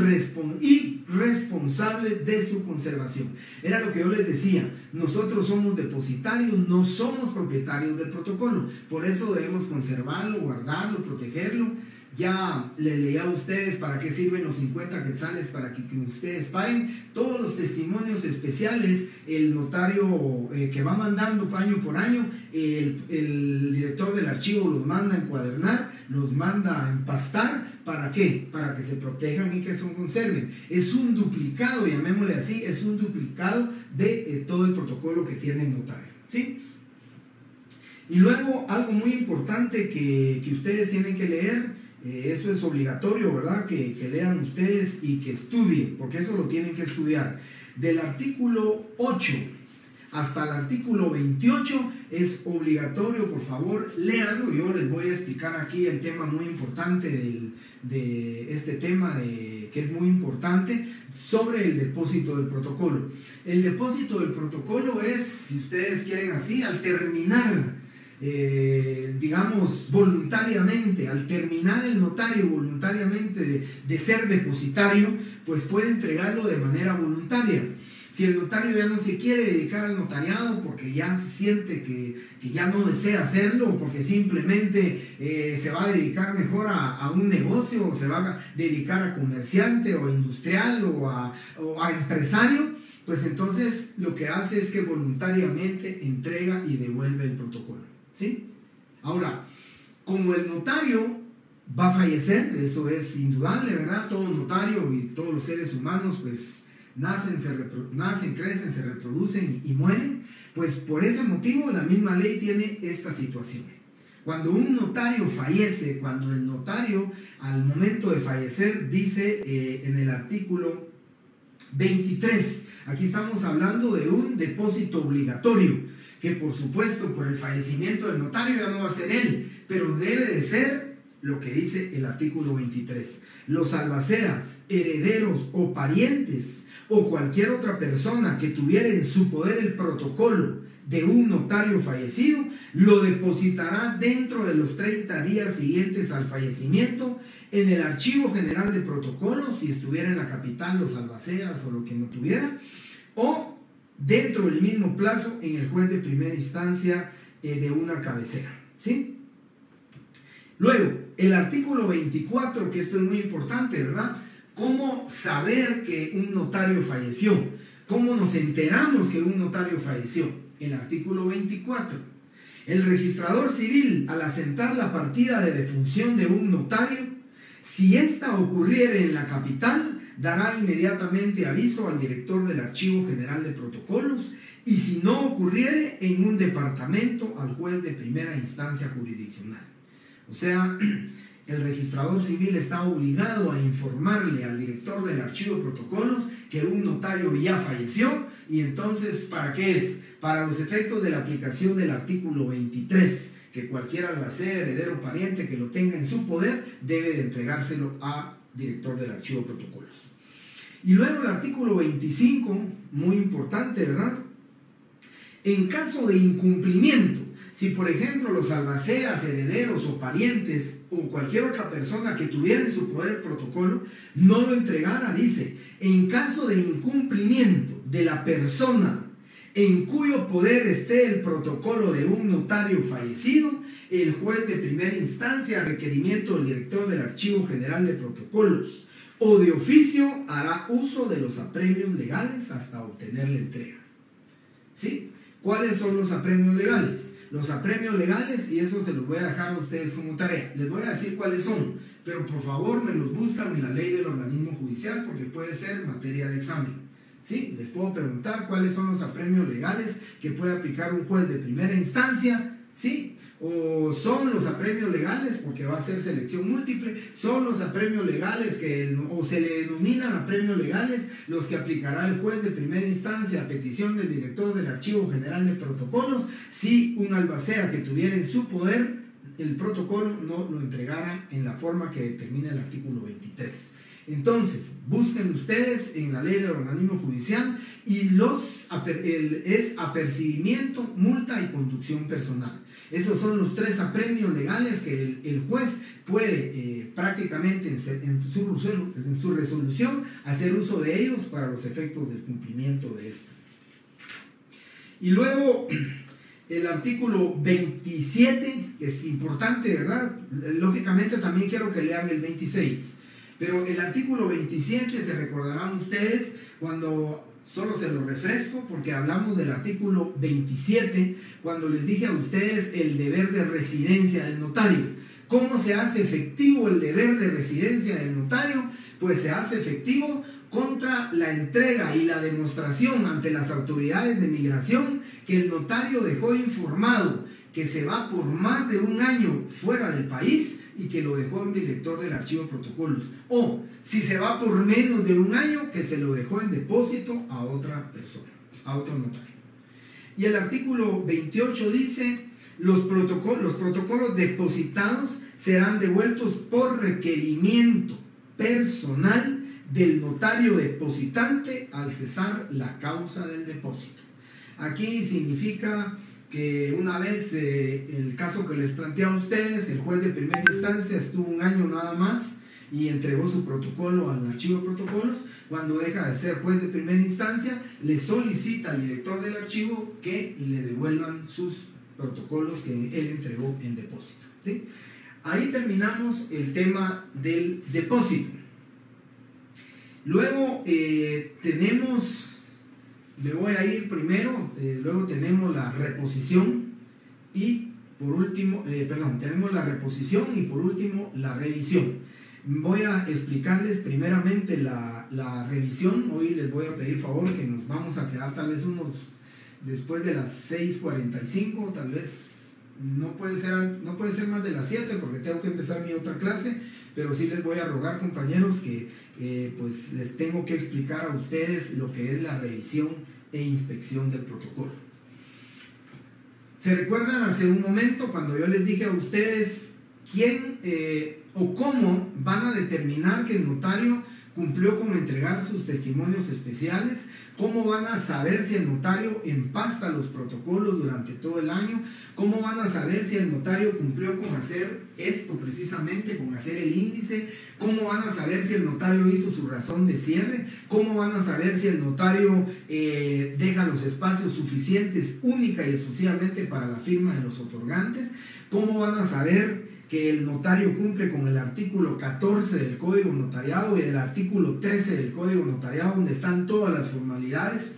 responsable de su conservación. Era lo que yo les decía. Nosotros somos depositarios, no somos propietarios del protocolo. Por eso debemos conservarlo, guardarlo, protegerlo. Ya les leía a ustedes para qué sirven los 50 quetzales, para que ustedes paguen. Todos los testimonios especiales, el notario que va mandando año por año, el director del archivo los manda a encuadernar, los manda a empastar. ¿Para qué? Para que se protejan y que se conserven. Es un duplicado, llamémosle así, es un duplicado de todo el protocolo que tiene el notario, ¿sí? Y luego algo muy importante que ustedes tienen que leer. Eso es obligatorio, ¿verdad? Que lean ustedes y que estudien, porque eso lo tienen que estudiar. Del artículo 8 hasta el artículo 28 es obligatorio, por favor, léanlo. Yo les voy a explicar aquí el tema muy importante de este tema que es muy importante sobre el depósito del protocolo. El depósito del protocolo es, si ustedes quieren así, al terminar digamos voluntariamente, al terminar el notario voluntariamente de ser depositario, pues puede entregarlo de manera voluntaria. Si el notario ya no se quiere dedicar al notariado porque ya se siente que ya no desea hacerlo, o porque simplemente se va a dedicar mejor a un negocio, o se va a dedicar a comerciante o industrial o a empresario, pues entonces lo que hace es que voluntariamente entrega y devuelve el protocolo, ¿sí? Ahora, como el notario va a fallecer, eso es indudable, ¿verdad? Todo notario y todos los seres humanos pues nacen, crecen, se reproducen y mueren, pues por ese motivo la misma ley tiene esta situación. Cuando un notario fallece, cuando el notario al momento de fallecer dice en el artículo 23, aquí estamos hablando de un depósito obligatorio, que por supuesto por el fallecimiento del notario ya no va a ser él, pero debe de ser lo que dice el artículo 23. Los albaceas, herederos o parientes o cualquier otra persona que tuviera en su poder el protocolo de un notario fallecido, lo depositará dentro de los 30 días siguientes al fallecimiento en el Archivo General de Protocolos, si estuviera en la capital, los albaceas o lo que no tuviera, o dentro del mismo plazo en el juez de primera instancia de una cabecera, ¿sí? Luego, el artículo 24, que esto es muy importante, ¿verdad? ¿Cómo saber que un notario falleció? ¿Cómo nos enteramos que un notario falleció? El artículo 24. El registrador civil, al asentar la partida de defunción de un notario, si ésta ocurriere en la capital, dará inmediatamente aviso al director del Archivo General de Protocolos, y si no ocurriere, en un departamento al juez de primera instancia jurisdiccional. O sea, el registrador civil está obligado a informarle al director del Archivo de Protocolos que un notario ya falleció, y entonces, ¿para qué es? Para los efectos de la aplicación del artículo 23, que cualquier albacea, heredero o pariente que lo tenga en su poder debe de entregárselo al director del Archivo de Protocolos. Y luego el artículo 25, muy importante, ¿verdad? En caso de incumplimiento, si por ejemplo los albaceas, herederos o parientes o cualquier otra persona que tuviera en su poder el protocolo no lo entregara, dice, en caso de incumplimiento de la persona en cuyo poder esté el protocolo de un notario fallecido, el juez de primera instancia, a requerimiento del director del Archivo General de Protocolos o de oficio, hará uso de los apremios legales hasta obtener la entrega. ¿Sí? ¿Cuáles son los apremios legales? Los apremios legales, y eso se los voy a dejar a ustedes como tarea. Les voy a decir cuáles son, pero por favor me los buscan en la ley del organismo judicial porque puede ser materia de examen. ¿Sí? Les puedo preguntar cuáles son los apremios legales que puede aplicar un juez de primera instancia, ¿sí? o son los apremios legales, porque va a ser selección múltiple, son los apremios legales o se le denominan apremios legales los que aplicará el juez de primera instancia a petición del director del Archivo General de Protocolos si un albacea que tuviera en su poder el protocolo no lo entregara en la forma que determina el artículo 23. Entonces, busquen ustedes en la ley del organismo judicial y es apercibimiento, multa y conducción personal. Esos son los 3 apremios legales que el juez puede prácticamente en su resolución hacer uso de ellos para los efectos del cumplimiento de esto. Y luego el artículo 27, que es importante, ¿verdad? Lógicamente también quiero que lean el 26. Pero el artículo 27, se recordarán ustedes, cuando solo se lo refresco, porque hablamos del artículo 27, cuando les dije a ustedes el deber de residencia del notario. ¿Cómo se hace efectivo el deber de residencia del notario? Pues se hace efectivo contra la entrega y la demostración ante las autoridades de migración que el notario dejó informado que se va por más de un año fuera del país y que lo dejó un director del archivo de protocolos, o si se va por menos de un año, que se lo dejó en depósito a otra persona, a otro notario. Y el artículo 28 dice: los protocolos depositados serán devueltos por requerimiento personal del notario depositante al cesar la causa del depósito. Aquí significa que una vez el caso que les planteé a ustedes, el juez de primera instancia estuvo un año nada más y entregó su protocolo al archivo de protocolos. Cuando deja de ser juez de primera instancia, le solicita al director del archivo que le devuelvan sus protocolos que él entregó en depósito, ¿sí? Ahí terminamos el tema del depósito. Luego tenemos... Me voy a ir primero, luego tenemos la reposición y por último, tenemos la reposición y por último la revisión. Voy a explicarles primeramente la revisión. Hoy les voy a pedir favor que nos vamos a quedar tal vez después de las 6:45, tal vez no puede ser más de las 7 porque tengo que empezar mi otra clase, pero sí les voy a rogar, compañeros, que pues les tengo que explicar a ustedes lo que es la revisión e inspección del protocolo. ¿Se recuerdan hace un momento cuando yo les dije a ustedes quién o cómo van a determinar que el notario cumplió con entregar sus testimonios especiales? ¿Cómo van a saber si el notario empasta los protocolos durante todo el año? ¿Cómo van a saber si el notario cumplió con hacer esto precisamente, con hacer el índice? ¿Cómo van a saber si el notario hizo su razón de cierre? ¿Cómo van a saber si el notario deja los espacios suficientes única y exclusivamente para la firma de los otorgantes? ¿Cómo van a saber que el notario cumple con el artículo 14 del Código Notariado y el artículo 13 del Código Notariado, donde están todas las formalidades,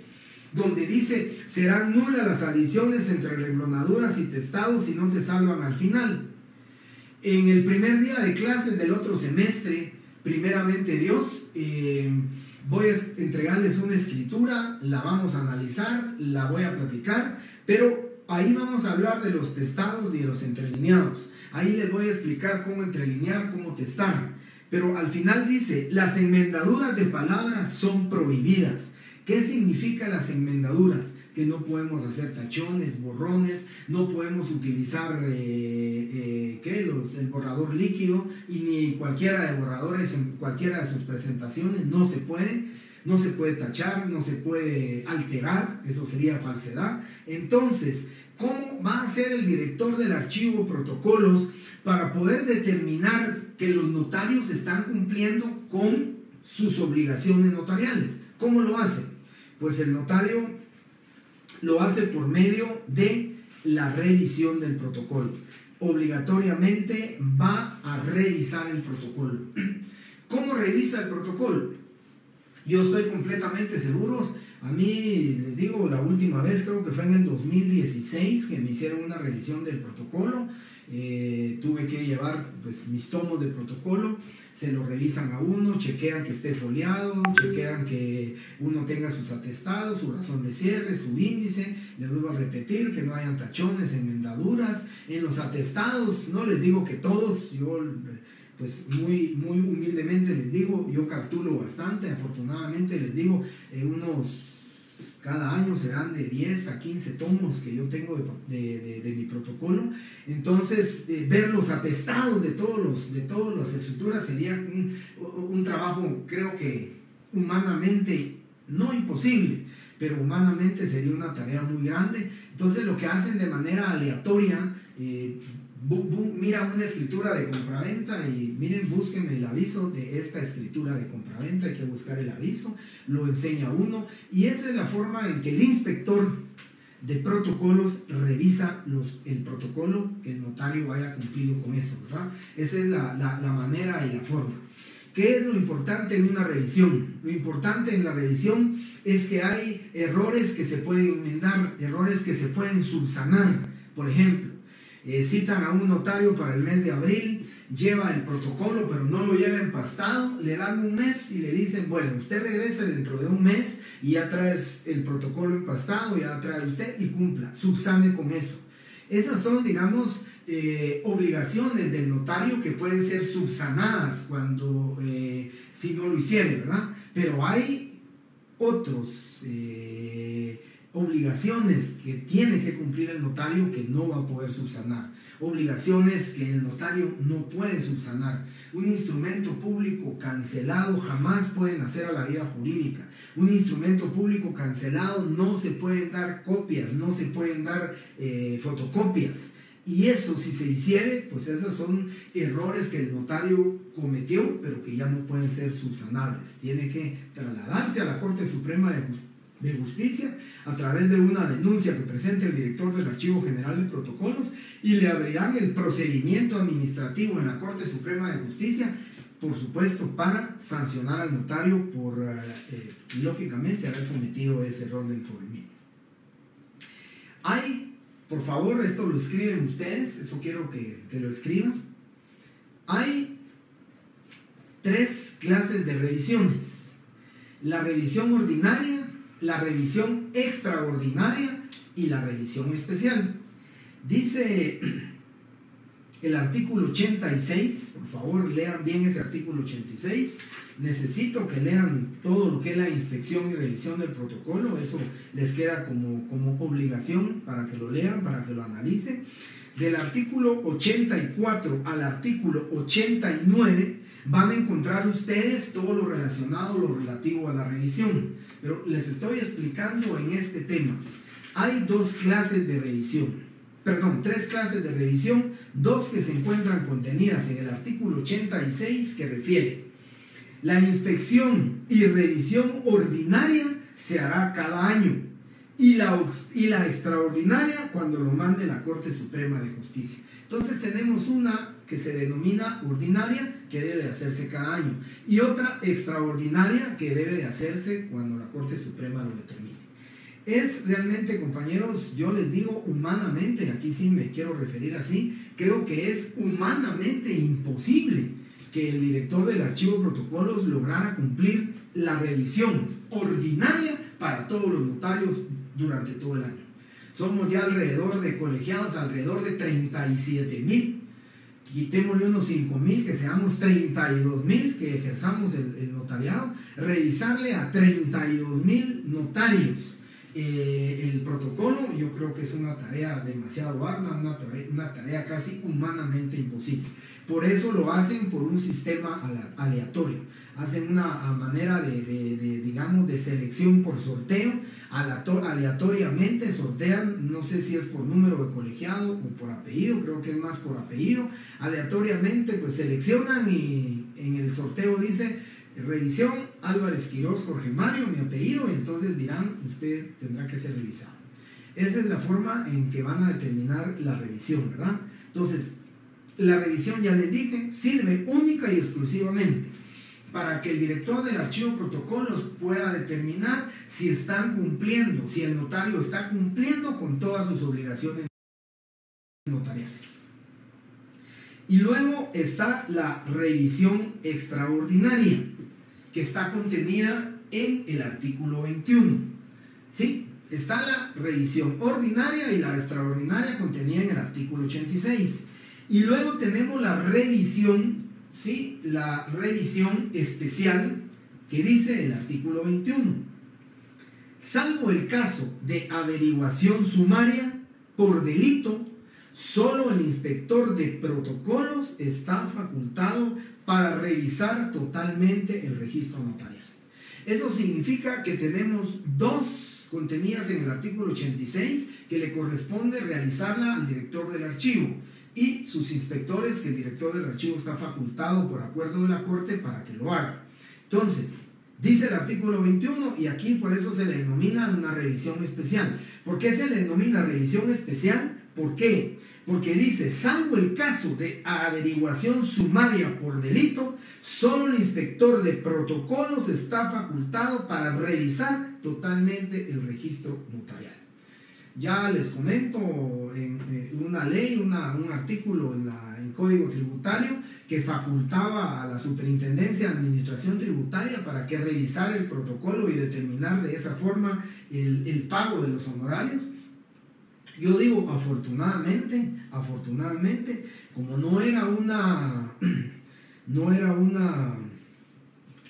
donde dice: serán nulas las adiciones entre reblonaduras y testados si no se salvan al final? En el primer día de clases del otro semestre, primeramente Dios, voy a entregarles una escritura, la vamos a analizar, la voy a platicar, pero ahí vamos a hablar de los testados y de los entrelineados. Ahí les voy a explicar cómo entrelinear, cómo testar. Pero al final dice: las enmendaduras de palabras son prohibidas. ¿Qué significa las enmendaduras? Que no podemos hacer tachones, borrones, no podemos utilizar el borrador líquido, y ni cualquiera de borradores en cualquiera de sus presentaciones, no se puede tachar, no se puede alterar, eso sería falsedad. Entonces, ¿cómo va a ser el director del archivo protocolos para poder determinar que los notarios están cumpliendo con sus obligaciones notariales? ¿Cómo lo hace? Pues el notario lo hace por medio de la revisión del protocolo. Obligatoriamente va a revisar el protocolo. ¿Cómo revisa el protocolo? Yo estoy completamente seguro. A mí, les digo, la última vez creo que fue en el 2016 que me hicieron una revisión del protocolo tuve que llevar pues mis tomos de protocolo, se lo revisan a uno, chequean que esté foliado, chequean que uno tenga sus atestados, su razón de cierre, su índice. Les vuelvo a repetir que no hayan tachones, enmendaduras en los atestados. No les digo que todos, yo pues muy humildemente les digo, yo cartulo bastante, afortunadamente les digo, cada año serán de 10 a 15 tomos que yo tengo de mi protocolo. Entonces, ver los atestados de todas las estructuras sería un trabajo, creo que humanamente, no imposible, pero humanamente sería una tarea muy grande. Entonces, lo que hacen de manera aleatoria, mira una escritura de compraventa y miren, búsquenme el aviso de esta escritura de compraventa, hay que buscar el aviso, lo enseña uno, y esa es la forma en que el inspector de protocolos revisa el protocolo, que el notario haya cumplido con eso, ¿verdad? Esa es la manera y la forma. ¿Qué es lo importante en una revisión? Lo importante en la revisión es que hay errores que se pueden enmendar, errores que se pueden subsanar. Por ejemplo, citan a un notario para el mes de abril, lleva el protocolo pero no lo lleva empastado, le dan un mes y le dicen, bueno, usted regrese dentro de un mes y ya trae el protocolo empastado, ya trae usted y cumpla, subsane con eso. Esas son, digamos, obligaciones del notario que pueden ser subsanadas cuando si no lo hiciere, ¿verdad? Pero hay otros obligaciones que tiene que cumplir el notario que no va a poder subsanar, obligaciones que el notario no puede subsanar. Un instrumento público cancelado jamás pueden hacer a la vida jurídica. Un instrumento público cancelado no se pueden dar copias, no se pueden dar fotocopias. Y eso, si se hiciere, pues esos son errores que el notario cometió, pero que ya no pueden ser subsanables. Tiene que trasladarse a la Corte Suprema de Justicia a través de una denuncia que presente el director del Archivo General de Protocolos y le abrirán el procedimiento administrativo en la Corte Suprema de Justicia, por supuesto, para sancionar al notario por, lógicamente, haber cometido ese error de informe. Por favor, esto lo escriben ustedes, eso quiero que lo escriban. Hay 3 clases de revisiones: la revisión ordinaria, la revisión extraordinaria y la revisión especial. Dice el artículo 86, por favor lean bien ese artículo 86, necesito que lean todo lo que es la inspección y revisión del protocolo, eso les queda como obligación para que lo lean, para que lo analicen. Del artículo 84 al artículo 89 van a encontrar ustedes todo lo relacionado, lo relativo a la revisión, pero les estoy explicando en este tema. Hay 3 clases de revisión, 2 que se encuentran contenidas en el artículo 86 que refiere: la inspección y revisión ordinaria se hará cada año y la extraordinaria cuando lo mande la Corte Suprema de Justicia. Entonces tenemos una que se denomina ordinaria, que debe de hacerse cada año, y otra extraordinaria que debe de hacerse cuando la Corte Suprema lo determine. Es realmente, compañeros, yo les digo humanamente, aquí sí me quiero referir así, creo que es humanamente imposible que el director del Archivo de Protocolos lograra cumplir la revisión ordinaria para todos los notarios durante todo el año. Somos ya alrededor de colegiados, alrededor de 37,000. Quitémosle unos 5,000, que seamos 32,000 que ejerzamos el notariado. Revisarle a 32,000 notarios el protocolo, yo creo que es una tarea demasiado ardua, una tarea casi humanamente imposible. Por eso lo hacen por un sistema aleatorio. Hacen una manera digamos, de selección por sorteo, aleatoriamente sortean, no sé si es por número de colegiado o por apellido, creo que es más por apellido. Aleatoriamente pues seleccionan y en el sorteo dice revisión Álvarez Quirós Jorge Mario, mi apellido, y entonces dirán, usted tendrá que ser revisado. Esa es la forma en que van a determinar la revisión, ¿verdad? Entonces, la revisión, ya les dije, sirve única y exclusivamente para que el director del Archivo de Protocolos pueda determinar si están cumpliendo, si el notario está cumpliendo con todas sus obligaciones notariales. Y luego está la revisión extraordinaria, que está contenida en el artículo 21. ¿Sí? Está la revisión ordinaria y la extraordinaria contenida en el artículo 86. Y luego tenemos la revisión, ¿sí? La revisión especial que dice el artículo 21. Salvo el caso de averiguación sumaria por delito, solo el inspector de protocolos está facultado para revisar totalmente el registro notarial. Eso significa que tenemos dos contenidas en el artículo 86 que le corresponde realizarla al director del archivo y sus inspectores, que el director del archivo está facultado por acuerdo de la Corte para que lo haga. Entonces, dice el artículo 21 y aquí por eso se le denomina una revisión especial. ¿Por qué se le denomina revisión especial? ¿Por qué? Porque dice, salvo el caso de averiguación sumaria por delito, solo el inspector de protocolos está facultado para revisar totalmente el registro notarial. Ya les comento en una ley, un artículo en Código Tributario que facultaba a la Superintendencia de Administración Tributaria para que revisara el protocolo y determinar de esa forma el pago de los honorarios. Yo digo afortunadamente, como no era una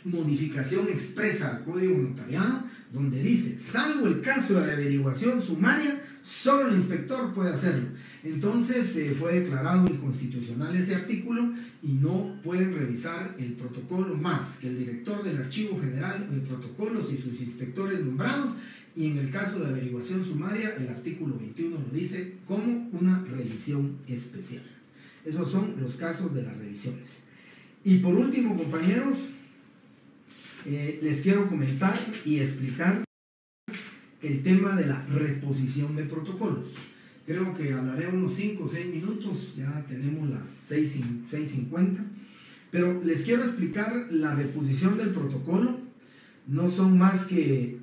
modificación expresa al Código Notariado, donde dice, salvo el caso de averiguación sumaria, solo el inspector puede hacerlo. Entonces fue declarado inconstitucional ese artículo y no pueden revisar el protocolo más que el director del Archivo General de Protocolos y sus inspectores nombrados. Y en el caso de averiguación sumaria, el artículo 21 lo dice como una revisión especial. Esos son los casos de las revisiones. Y por último, compañeros, les quiero comentar y explicar el tema de la reposición de protocolos. Creo que hablaré unos 5 o 6 minutos, ya tenemos las 6:50, pero les quiero explicar la reposición del protocolo. No son más que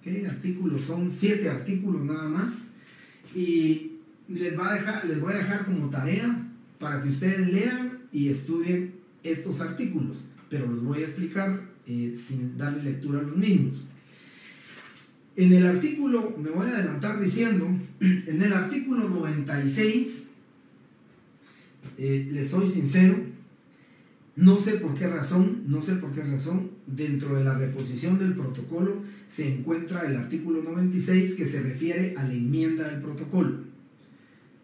¿qué artículos? Son 7 artículos nada más, y les voy a dejar como tarea para que ustedes lean y estudien estos artículos, pero los voy a explicar sin darle lectura a los mismos. En el artículo, me voy a adelantar diciendo, en el artículo 96, les soy sincero, no sé por qué razón, dentro de la reposición del protocolo se encuentra el artículo 96 que se refiere a la enmienda del protocolo.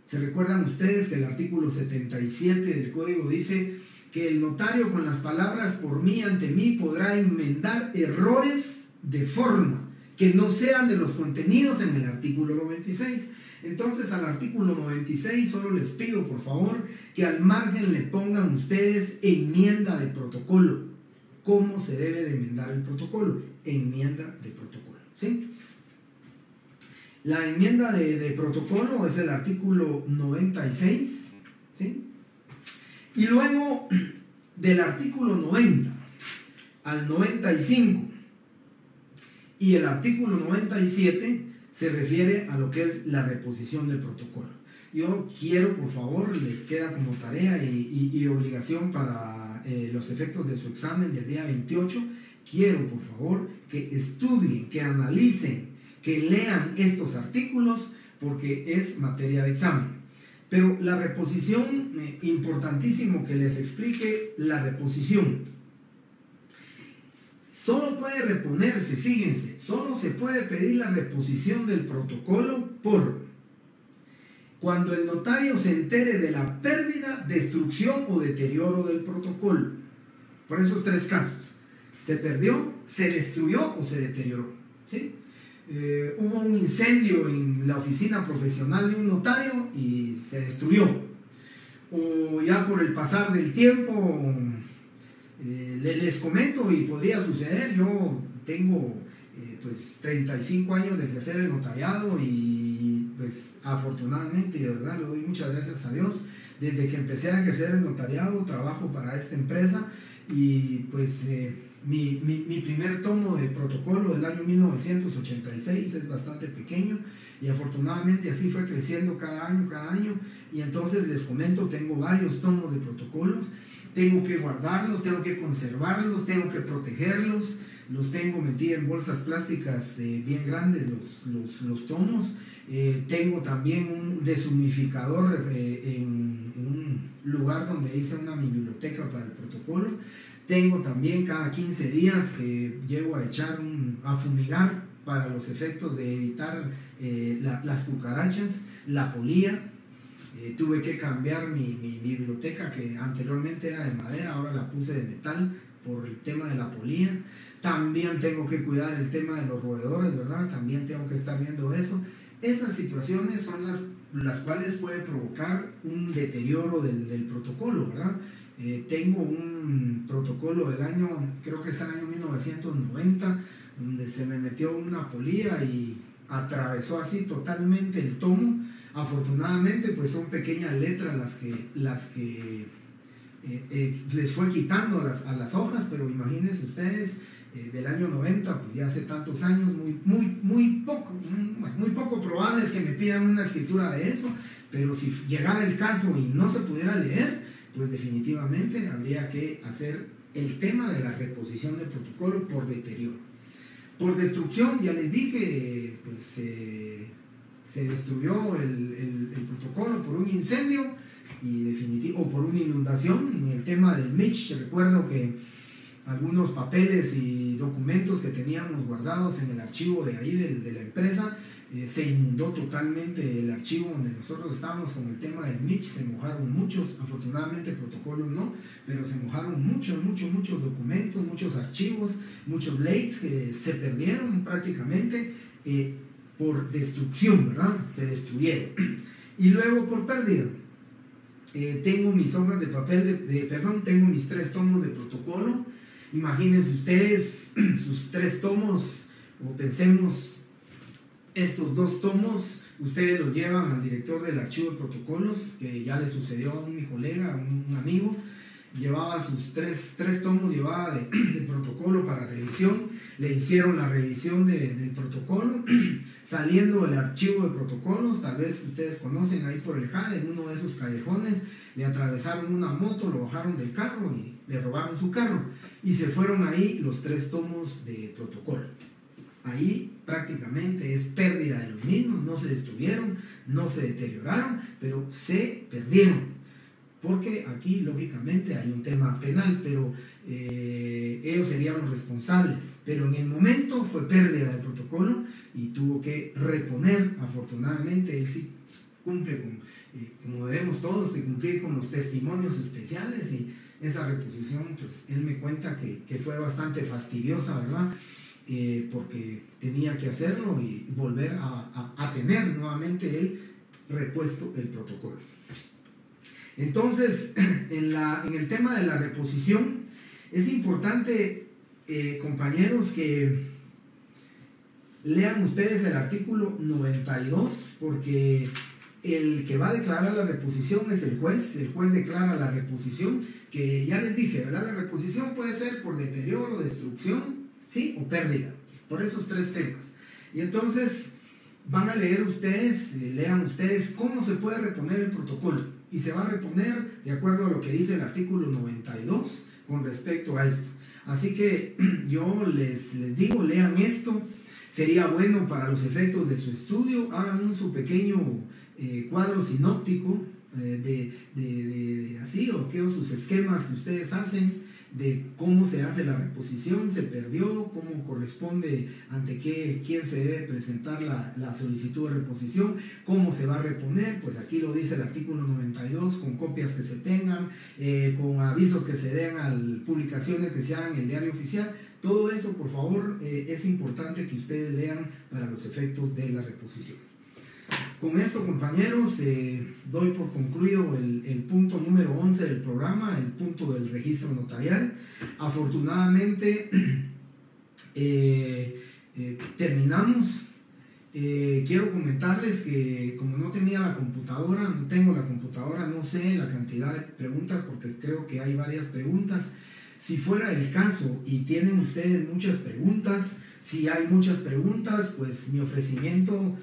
¿Se recuerdan ustedes que el artículo 77 del Código dice que el notario con las palabras por mí, ante mí, podrá enmendar errores de forma que no sean de los contenidos en el artículo 96? Entonces, al artículo 96 solo les pido, por favor, que al margen le pongan ustedes enmienda de protocolo. ¿Cómo se debe de enmendar el protocolo? Enmienda de protocolo, ¿sí? La enmienda de protocolo es el artículo 96, ¿sí? Y luego, del artículo 90 al 95 y el artículo 97 se refiere a lo que es la reposición del protocolo. Yo quiero, por favor, les queda como tarea y obligación para los efectos de su examen del día 28, quiero, por favor, que estudien, que analicen, que lean estos artículos, porque es materia de examen. Pero la reposición, importantísimo que les explique la reposición. Solo puede reponerse, fíjense, solo se puede pedir la reposición del protocolo cuando el notario se entere de la pérdida, destrucción o deterioro del protocolo. Por esos 3 casos: se perdió, se destruyó o se deterioró, ¿sí? Hubo un incendio en la oficina profesional de un notario y se destruyó. O ya por el pasar del tiempo, les comento, y podría suceder, yo tengo 35 años de ejercer el notariado y pues afortunadamente, y de verdad le doy muchas gracias a Dios, desde que empecé a ejercer el notariado trabajo para esta empresa y pues mi primer tomo de protocolo del año 1986 es bastante pequeño, y afortunadamente así fue creciendo cada año, y entonces les comento, tengo varios tomos de protocolos. Tengo que guardarlos, tengo que conservarlos, tengo que protegerlos, los tengo metidos en bolsas plásticas bien grandes los tomos. Tengo también un deshumidificador en un lugar donde hice una biblioteca para el protocolo. Tengo también cada 15 días que llego a echar a fumigar para los efectos de evitar las cucarachas, la polilla. Tuve que cambiar mi biblioteca, que anteriormente era de madera, ahora la puse de metal por el tema de la polilla. También tengo que cuidar el tema de los roedores, ¿verdad? También tengo que estar viendo eso. Esas situaciones son las cuales puede provocar un deterioro del protocolo, ¿verdad? Tengo un protocolo del año, creo que es el año 1990, donde se me metió una polilla y atravesó así totalmente el tomo. Afortunadamente pues son pequeñas letras las que les fue quitando a las hojas, pero imagínense ustedes, del año 90, pues ya hace tantos años, muy poco probable es que me pidan una escritura de eso, pero si llegara el caso y no se pudiera leer, pues definitivamente habría que hacer el tema de la reposición del protocolo por deterioro. Por destrucción, ya les dije, pues se destruyó el protocolo por un incendio o por una inundación. En el tema del Mitch, recuerdo que algunos papeles y documentos que teníamos guardados en el archivo de ahí de la empresa, se inundó totalmente el archivo donde nosotros estábamos con el tema del Mitch. Se mojaron muchos, afortunadamente protocolos no, pero se mojaron muchos documentos, muchos archivos, muchos leads que se perdieron prácticamente por destrucción, ¿verdad? Se destruyeron. Y luego por pérdida. Tengo mis hojas de papel, tengo mis 3 tomos de protocolo. Imagínense ustedes sus 3 tomos, o pensemos estos 2 tomos, ustedes los llevan al director del archivo de protocolos, que ya le sucedió a mi colega, un amigo. Llevaba sus 3 tomos, llevaba de protocolo para revisión. Le hicieron la revisión del protocolo, saliendo del archivo de protocolos, tal vez ustedes conocen ahí por el JAD, en uno de esos callejones, le atravesaron una moto, lo bajaron del carro y le robaron su carro, y se fueron ahí los 3 tomos de protocolo. Ahí prácticamente es pérdida de los mismos, no se destruyeron, no se deterioraron, pero se perdieron. Porque aquí lógicamente hay un tema penal, pero ellos serían los responsables. Pero en el momento fue pérdida del protocolo y tuvo que reponer. Afortunadamente él sí cumple como debemos todos, de cumplir con los testimonios especiales, y esa reposición, pues él me cuenta que fue bastante fastidiosa, ¿verdad? Porque tenía que hacerlo y volver a tener nuevamente el repuesto el protocolo. Entonces, en el tema de la reposición, es importante, compañeros, que lean ustedes el artículo 92, porque el que va a declarar la reposición es el juez declara la reposición, que ya les dije, ¿verdad? La reposición puede ser por deterioro, destrucción, ¿sí? O pérdida, por esos 3 temas. Y entonces van a leer ustedes, lean ustedes cómo se puede reponer el protocolo. Y se va a reponer de acuerdo a lo que dice el artículo 92 con respecto a esto. Así que yo les digo, lean esto. Sería bueno para los efectos de su estudio, hagan su pequeño cuadro sinóptico así, o sus esquemas que ustedes hacen de cómo se hace la reposición, se perdió, cómo corresponde, ante quién se debe presentar la solicitud de reposición, cómo se va a reponer. Pues aquí lo dice el artículo 92, con copias que se tengan, con avisos que se den a publicaciones que se hagan en el diario oficial. Todo eso, por favor, es importante que ustedes lean para los efectos de la reposición. Con esto, compañeros, doy por concluido el punto número 11 del programa, el punto del registro notarial. Afortunadamente, terminamos. Quiero comentarles que como no tengo la computadora, no sé la cantidad de preguntas, porque creo que hay varias preguntas. Si fuera el caso y tienen ustedes muchas preguntas, si hay muchas preguntas, pues mi ofrecimiento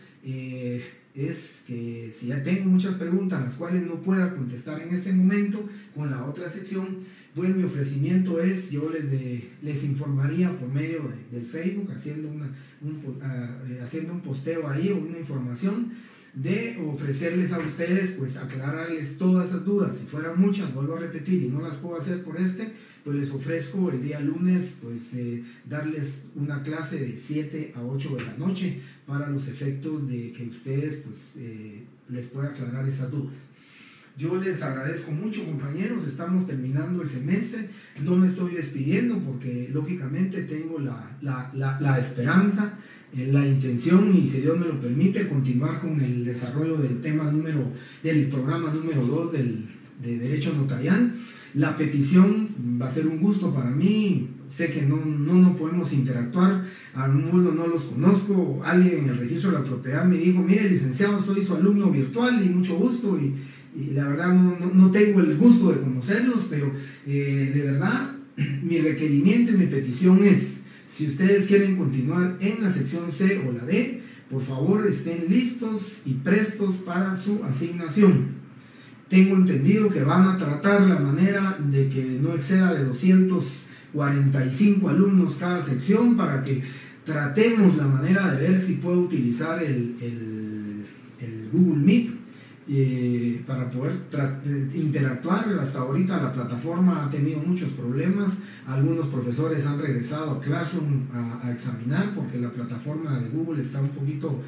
es que si ya tengo muchas preguntas las cuales no pueda contestar en este momento con la otra sección, pues mi ofrecimiento es, yo les informaría por medio del Facebook, haciendo un posteo ahí o una información, de ofrecerles a ustedes, pues aclararles todas esas dudas. Si fueran muchas, vuelvo a repetir, y no las puedo hacer por pues les ofrezco el día lunes, pues darles una clase de 7 a 8 de la noche para los efectos de que ustedes pues les pueda aclarar esas dudas. Yo les agradezco mucho, compañeros, estamos terminando el semestre, no me estoy despidiendo porque lógicamente tengo la esperanza, la intención, y si Dios me lo permite, continuar con el desarrollo del programa número 2 de Derecho Notarial. La petición va a ser un gusto para mí, sé que no podemos interactuar, a algunos no los conozco, alguien en el registro de la propiedad me dijo, mire licenciado, soy su alumno virtual y mucho gusto, y la verdad no tengo el gusto de conocerlos, pero de verdad mi requerimiento y mi petición es, si ustedes quieren continuar en la sección C o la D, por favor estén listos y prestos para su asignación. Tengo entendido que van a tratar la manera de que no exceda de 245 alumnos cada sección, para que tratemos la manera de ver si puedo utilizar el Google Meet para poder interactuar. Hasta ahorita la plataforma ha tenido muchos problemas, algunos profesores han regresado a Classroom a examinar porque la plataforma de Google está un poquito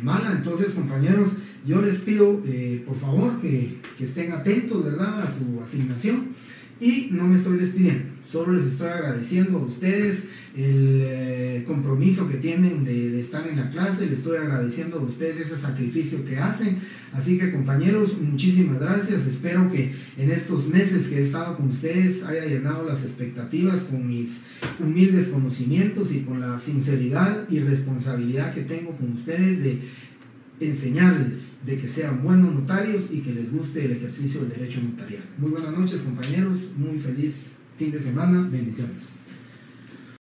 mala. Entonces, compañeros, yo les pido por favor que estén atentos, ¿verdad?, a su asignación, y no me estoy despidiendo, solo les estoy agradeciendo a ustedes el compromiso que tienen de estar en la clase, les estoy agradeciendo a ustedes ese sacrificio que hacen. Así que, compañeros, muchísimas gracias. Espero que en estos meses que he estado con ustedes haya llenado las expectativas con mis humildes conocimientos y con la sinceridad y responsabilidad que tengo con ustedes de enseñarles, de que sean buenos notarios y que les guste el ejercicio del derecho notarial. Muy buenas noches, compañeros, muy feliz fin de semana, bendiciones.